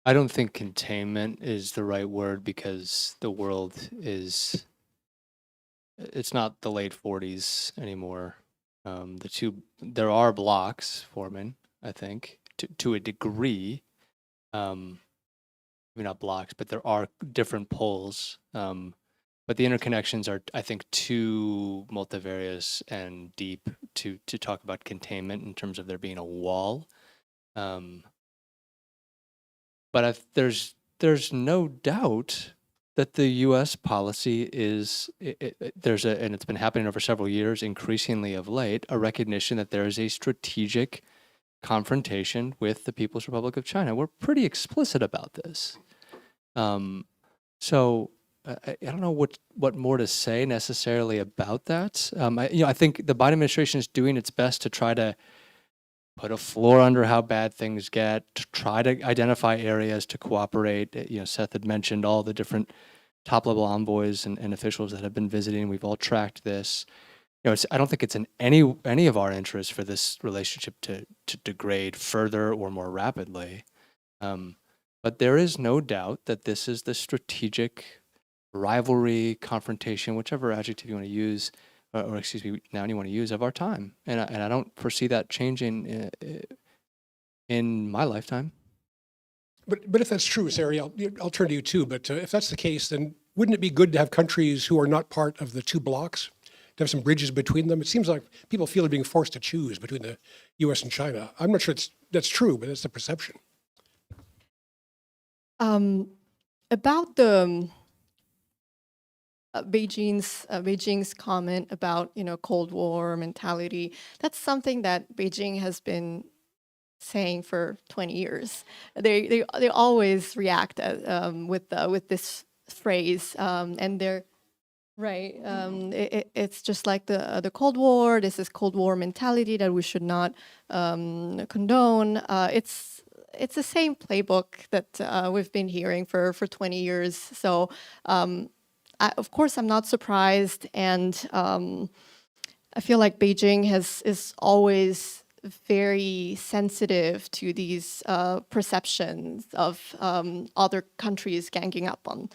I don't think containment is the right word because the world is, it's not the late 40s anymore. There are blocks forming, I think, to a degree. Maybe not blocks, but there are different poles. But the interconnections are, I think, too multivarious and deep to talk about containment in terms of there being a wall. But there's no doubt that the U.S. policy is and it's been happening over several years, increasingly of late, a recognition that there is a strategic confrontation with the People's Republic of China. We're pretty explicit about this. So I don't know what more to say necessarily about that. I think the Biden administration is doing its best to try to put a floor under how bad things get, to try to identify areas to cooperate. Seth had mentioned all the different top-level envoys and officials that have been visiting. We've all tracked this. I don't think it's in any of our interests for this relationship to degrade further or more rapidly. But there is no doubt that this is the strategic rivalry, confrontation, whichever adjective you want to use, or excuse me, noun you want to use, of our time. And I don't foresee that changing in my lifetime. But if that's true, Sari, I'll turn to you too. But if that's the case, then wouldn't it be good to have countries who are not part of the two blocs, to have some bridges between them? It seems like people feel they're being forced to choose between the U.S. and China. I'm not sure that's true, but that's the perception. About the Beijing's comment about Cold War mentality, that's something that Beijing has been saying for 20 years. They always react with this phrase, and they're right. It's just like the Cold War. This is Cold War mentality that we should not condone. It's the same playbook that we've been hearing for 20 years. So, of course, I'm not surprised, and I feel like Beijing is always very sensitive to these perceptions of other countries ganging up on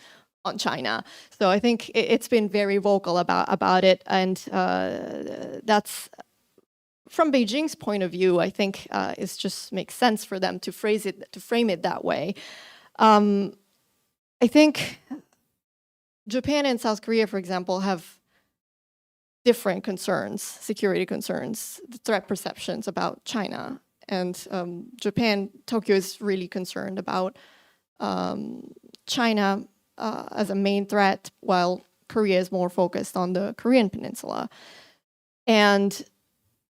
China. So I think it's been very vocal about it, and that's, from Beijing's point of view, I think it just makes sense for them to frame it that way. I think Japan and South Korea, for example, have different concerns, security concerns, threat perceptions about China. And Tokyo is really concerned about China as a main threat, while Korea is more focused on the Korean peninsula. And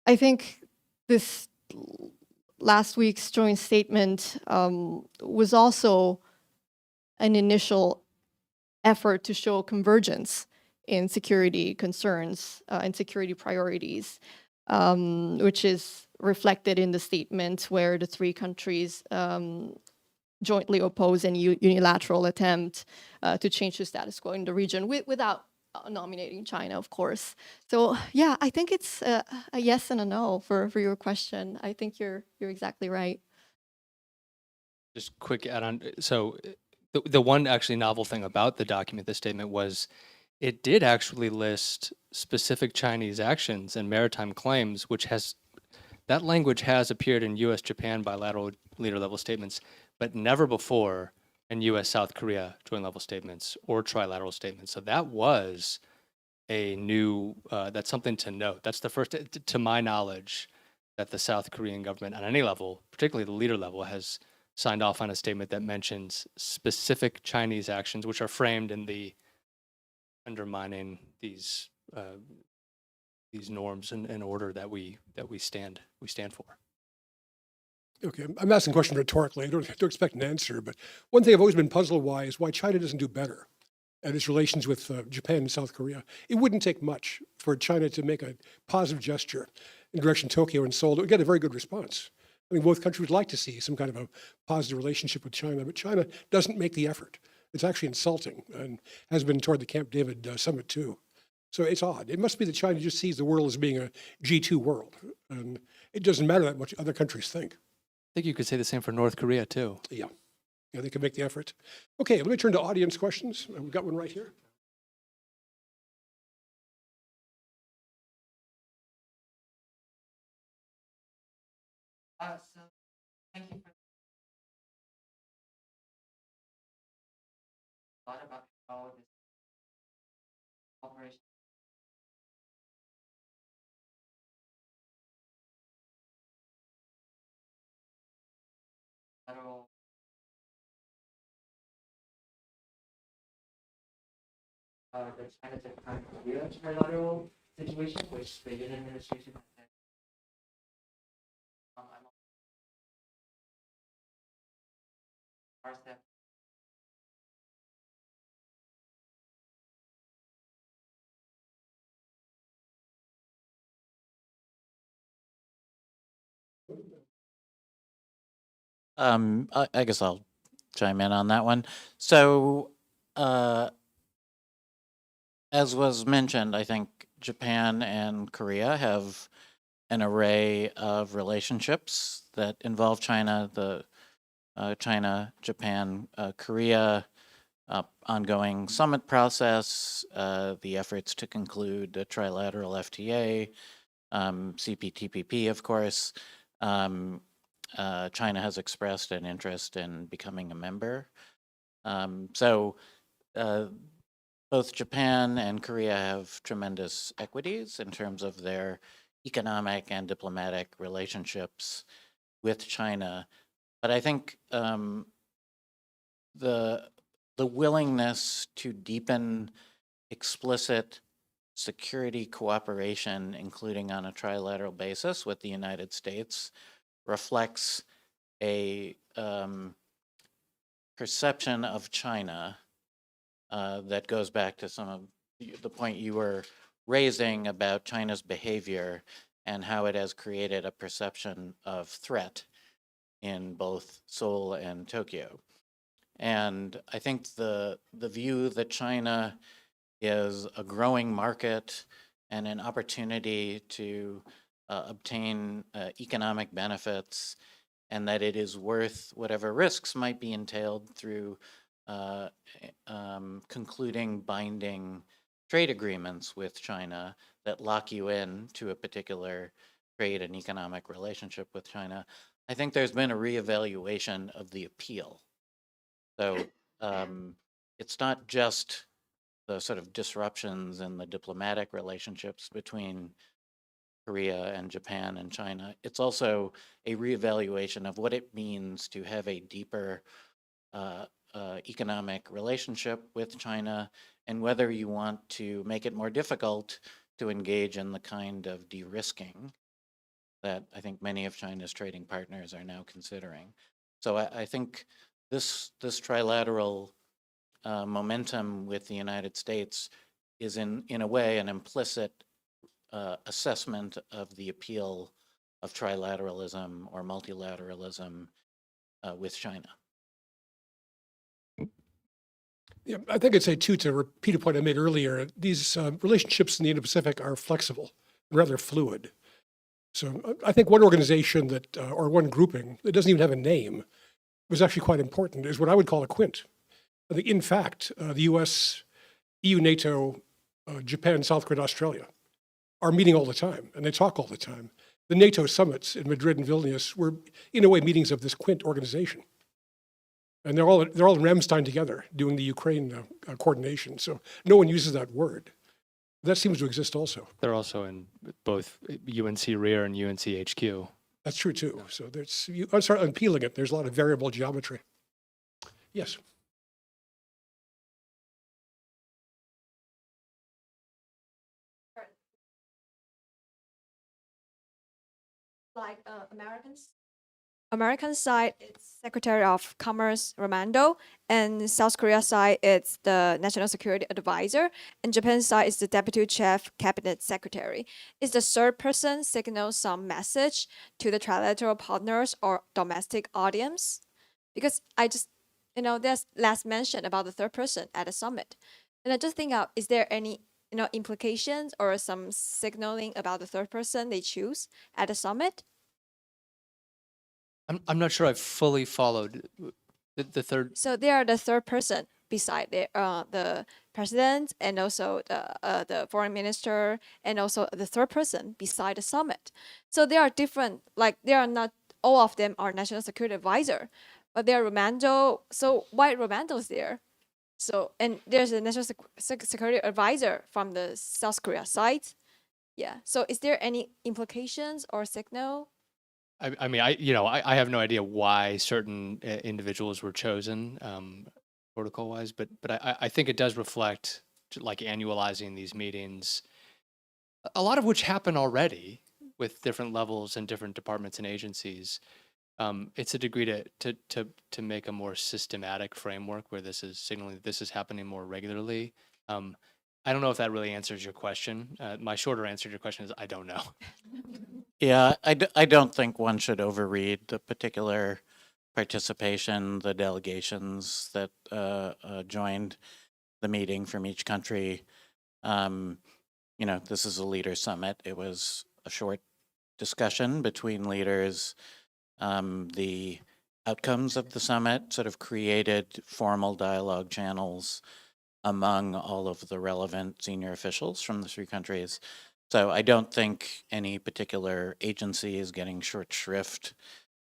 I think this last week's joint statement was also an initial effort to show convergence in security concerns and security priorities, which is reflected in the statement where the three countries jointly oppose any unilateral attempt to change the status quo in the region without nominating China, of course. So yeah, I think it's a yes and a no for your question. I think you're exactly right. Just quick add on. So the one actually novel thing about the document, the statement, was it did actually list specific Chinese actions and maritime claims, which has that language has appeared in U.S.-Japan bilateral leader-level statements, but never before in U.S.-South Korea joint-level statements or trilateral statements. So that was a new, that's something to note. That's the first, to my knowledge, that the South Korean government on any level, particularly the leader level, has signed off on a statement that mentions specific Chinese actions, which are framed in the undermining these norms and order that we stand for. Okay, I'm asking a question rhetorically. I don't expect an answer, but one thing I've always been puzzled why is why China doesn't do better at its relations with Japan and South Korea. It wouldn't take much for China to make a positive gesture in direction of Tokyo and Seoul. It would get a very good response. I mean, both countries would like to see some kind of a positive relationship with China, but China doesn't make the effort. It's actually insulting and has been toward the Camp David summit too. So it's odd. It must be that China just sees the world as being a G2 world. And it doesn't matter that much other countries think. I think you could say the same for North Korea too. Yeah. Yeah, they can make the effort. Okay, let me turn to audience questions. We've got one right here. So thank you for a lot about how this operation. Federal the China-Japan Korea trilateral situation, which the Union administration has said. I'm our step. I guess I'll chime in on that one. So, as was mentioned, I think Japan and Korea have an array of relationships that involve China, the China, Japan, Korea, ongoing summit process, the efforts to conclude the trilateral FTA, CPTPP, of course. China has expressed an interest in becoming a member. So both Japan and Korea have tremendous equities in terms of their economic and diplomatic relationships with China. But I think the willingness to deepen explicit security cooperation, including on a trilateral basis with the United States, reflects a perception of China that goes back to some of the point you were raising about China's behavior and how it has created a perception of threat in both Seoul and Tokyo. And I think the view that China is a growing market and an opportunity to obtain economic benefits, and that it is worth whatever risks might be entailed through concluding binding trade agreements with China that lock you in to a particular trade and economic relationship with China. I think there's been a reevaluation of the appeal. So it's not just the sort of disruptions in the diplomatic relationships between Korea and Japan and China. It's also a reevaluation of what it means to have a deeper economic relationship with China, and whether you want to make it more difficult to engage in the kind of de-risking that I think many of China's trading partners are now considering. So I think this trilateral momentum with the United States is in a way an implicit assessment of the appeal of trilateralism or multilateralism with China. Yeah, I think I'd say too, to repeat a point I made earlier, these relationships in the Indo-Pacific are flexible, rather fluid. So I think one organization that, or one grouping that doesn't even have a name was actually quite important is what I would call a quint. I think, in fact, the US, EU, NATO, Japan, South Korea, and Australia are meeting all the time, and they talk all the time. The NATO summits in Madrid and Vilnius were, in a way, meetings of this quint organization. And they're all in Ramstein together doing the Ukraine coordination. So no one uses that word. That seems to exist also. They're also in both UNC Rear and UNC HQ. That's true too. So there's, you start unpeeling it, there's a lot of variable geometry. Yes. Like American side, it's Secretary of Commerce Raimondo, and South Korea side, it's the National Security Advisor, and Japan side is the Deputy Chief Cabinet Secretary. Is the third person signal some message to the trilateral partners or domestic audience? Because I just, there's last mention about the third person at the summit, and I just think out, is there any implications or some signaling about the third person they choose at the summit? I'm not sure I've fully followed the third. So they are the third person beside the president and also the foreign minister and also the third person beside the summit. So they are different. Like they are not all of them are national security advisor, but they are Raimondo. So why Raimondo is there? So, and there's a national security advisor from the South Korea side. Yeah. So is there any implications or signal? I mean, I have no idea why certain individuals were chosen protocol-wise, but I think it does reflect like annualizing these meetings, a lot of which happen already with different levels and different departments and agencies. It's a degree to make a more systematic framework where this is signaling that this is happening more regularly. I don't know if that really answers your question. My shorter answer to your question is I don't know. Yeah, I don't think one should overread the particular participation, the delegations that joined the meeting from each country. This is a leader summit. It was a short discussion between leaders. The outcomes of the summit sort of created formal dialogue channels among all of the relevant senior officials from the three countries. So I don't think any particular agency is getting short shrift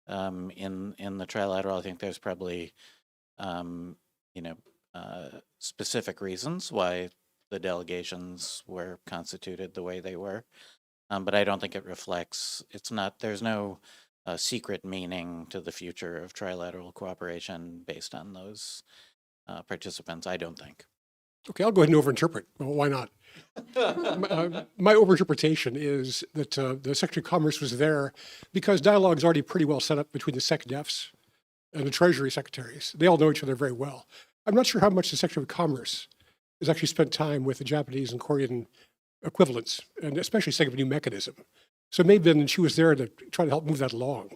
in the trilateral. I think there's probably specific reasons why the delegations were constituted the way they were, but I don't think it reflects. There's no secret meaning to the future of trilateral cooperation based on those participants. I don't think. Okay, I'll go ahead and overinterpret. Well, why not? My overinterpretation is that the Secretary of Commerce was there because dialogue is already pretty well set up between the SecDefs and the Treasury secretaries. They all know each other very well. I'm not sure how much the Secretary of Commerce has actually spent time with the Japanese and Korean equivalents, and especially setting up a new mechanism. So maybe then she was there to try to help move that along,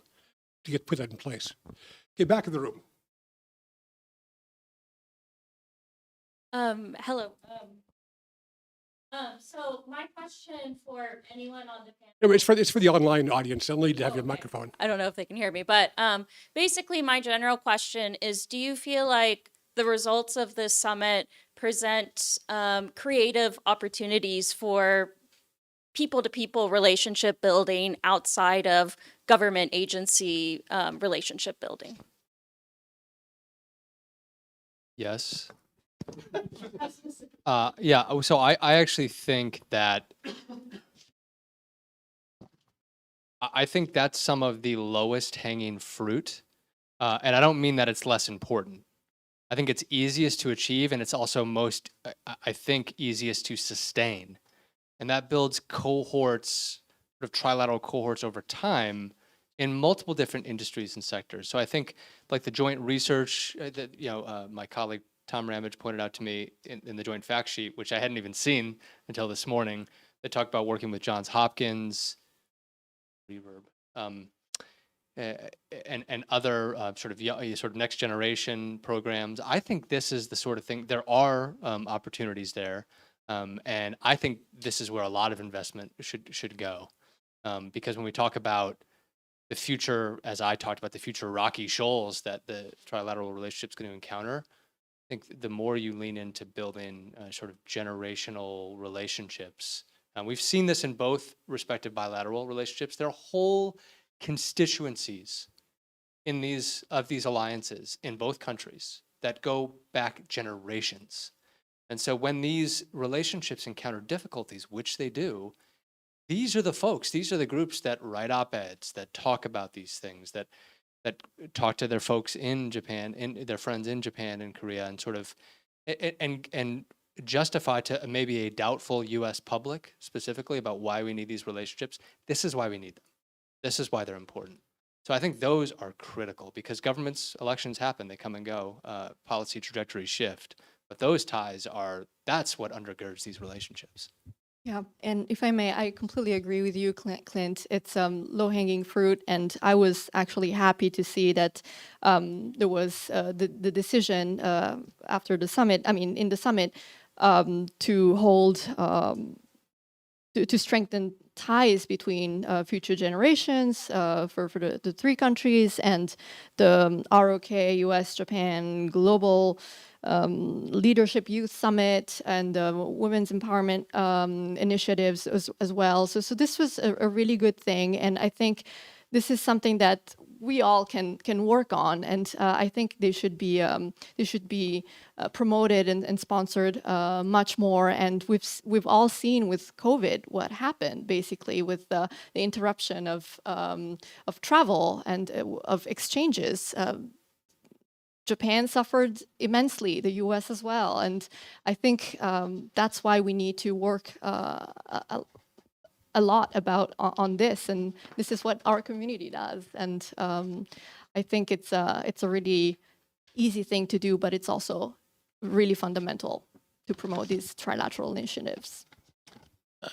to put that in place. Okay, back in the room. Hello. So my question for anyone on the panel. No, it's for the online audience. They'll need to have your microphone. I don't know if they can hear me, but basically my general question is, do you feel like the results of this summit present creative opportunities for people-to-people relationship building outside of government agency relationship building? Yes. Yeah, so I actually think that I think that's some of the lowest hanging fruit. And I don't mean that it's less important. I think it's easiest to achieve, and it's also most, I think, easiest to sustain. And that builds cohorts, sort of trilateral cohorts over time in multiple different industries and sectors. So I think like the joint research that, my colleague Tom Ramage pointed out to me in the joint fact sheet, which I hadn't even seen until this morning, that talked about working with Johns Hopkins, and other sort of next generation programs. I think this is the sort of thing. There are opportunities there, and I think this is where a lot of investment should go, because when we talk about the future, as I talked about the future rocky shoals that the trilateral relationship is going to encounter, I think the more you lean into building sort of generational relationships, and we've seen this in both respective bilateral relationships. There are whole constituencies in these alliances in both countries that go back generations. And so when these relationships encounter difficulties, which they do, these are the folks, these are the groups that write op-eds, that talk about these things, that talk to their folks in Japan, their friends in Japan and Korea, and sort of and justify to maybe a doubtful U.S. public specifically about why we need these relationships. This is why we need them. This is why they're important. So I think those are critical, because governments, elections happen, they come and go, policy trajectories shift, but those ties that's what undergirds these relationships. Yeah, and if I may, I completely agree with you, Clint. It's low-hanging fruit, and I was actually happy to see that there was the decision after the summit. I mean, in the summit, to hold to strengthen ties between future generations for the three countries, and the ROK, US, Japan, global leadership youth summit, and women's empowerment initiatives as well. So this was a really good thing, and I think this is something that we all can work on, and I think they should be promoted and sponsored much more. And we've all seen with COVID what happened basically with the interruption of travel and of exchanges. Japan suffered immensely, the US as well. And I think that's why we need to work a lot on this. And this is what our community does. And I think it's a really easy thing to do, but it's also really fundamental to promote these trilateral initiatives.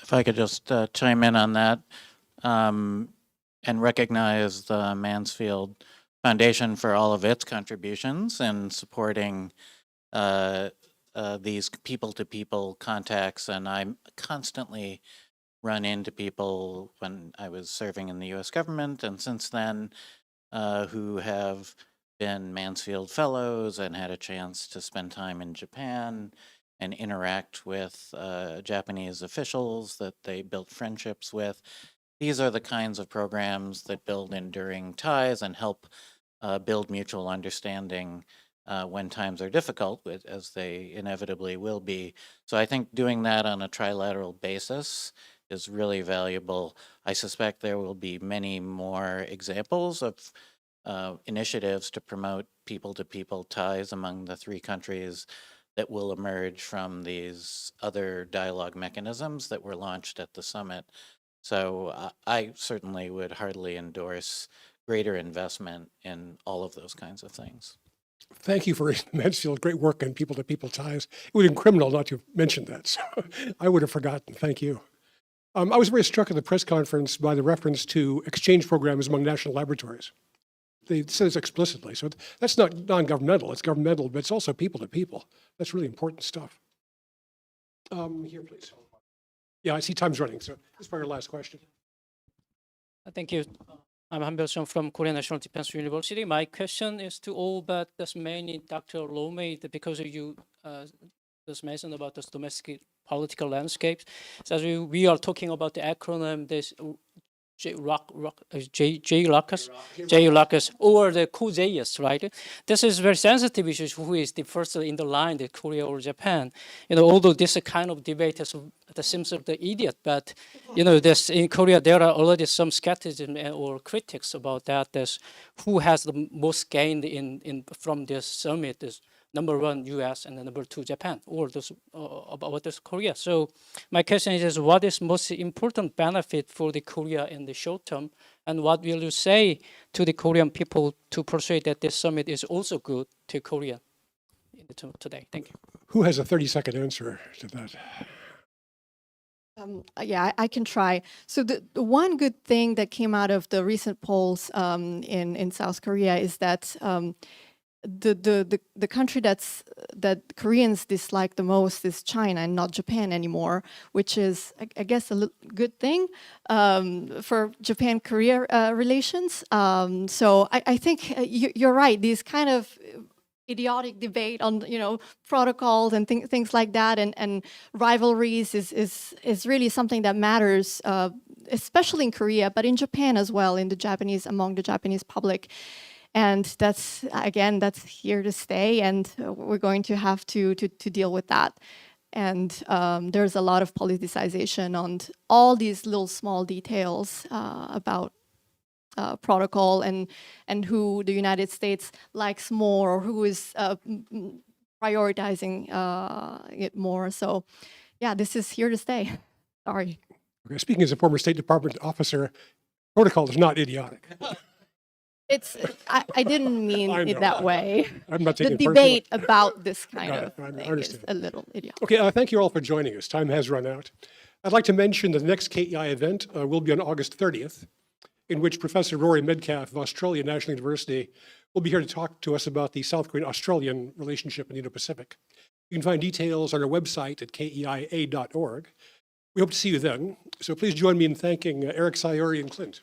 If I could just chime in on that and recognize the Mansfield Foundation for all of its contributions in supporting these people-to-people contacts. And I constantly run into people when I was serving in the U.S. government and since then who have been Mansfield Fellows and had a chance to spend time in Japan and interact with Japanese officials that they built friendships with. These are the kinds of programs that build enduring ties and help build mutual understanding when times are difficult, as they inevitably will be. So I think doing that on a trilateral basis is really valuable. I suspect there will be many more examples of initiatives to promote people-to-people ties among the three countries that will emerge from these other dialogue mechanisms that were launched at the summit. So I certainly would heartily endorse greater investment in all of those kinds of things. Thank you for Mansfield. Great work on people-to-people ties. It would have been criminal not to have mentioned that, so I would have forgotten. Thank you. I was very struck at the press conference by the reference to exchange programs among national laboratories. They said this explicitly, so that's not non-governmental. It's governmental, but it's also people-to-people. That's really important stuff. Here, please. Yeah, I see time's running, so this is probably your last question. Thank you. I'm Han Byung-sung from Korea National Defense University. My question is to all, but that's mainly Dr. Lomé, because you just mentioned about this domestic political landscapes. So as we are talking about the acronym, this JLUCAS, or the COJS, right? This is very sensitive issue. Who is the first in the line, the Korea or Japan? Although this kind of debate seems of the idiot, but this in Korea there are already some skepticism or critics about that. This who has the most gained from this summit is number one U.S. and number two Japan, or about this Korea. So my question is what is most important benefit for the Korea in the short term, and what will you say to the Korean people to persuade that this summit is also good to Korea today. Thank you. Who has a 30-second answer to that? Yeah, I can try. So the one good thing that came out of the recent polls in South Korea is that the country that Koreans dislike the most is China and not Japan anymore, which is, I guess, a good thing for Japan-Korea relations. So I think you're right. These kind of idiotic debate on protocols and things like that and rivalries is really something that matters, especially in Korea, but in Japan as well, among the Japanese public. And that's here to stay, and we're going to have to deal with that. And there's a lot of politicization on all these little small details about protocol and who the United States likes more, or who is prioritizing it more. So yeah, this is here to stay. Sorry. Okay, speaking as a former State Department officer, protocol is not idiotic. I didn't mean it that way. I'm not The taking it debate personally. about this kind Got of it. I thing is understand. a little idiotic. Okay, thank you all for joining us. Time has run out. I'd like to mention that the next KEI event will be on August 30th, in which Professor Rory Medcalf of Australia National University will be here to talk to us about the South Korean-Australian relationship in the Indo-Pacific. You can find details on our website at keia.org. We hope to see you then. So please join me in thanking Eric Sayuri and Clint.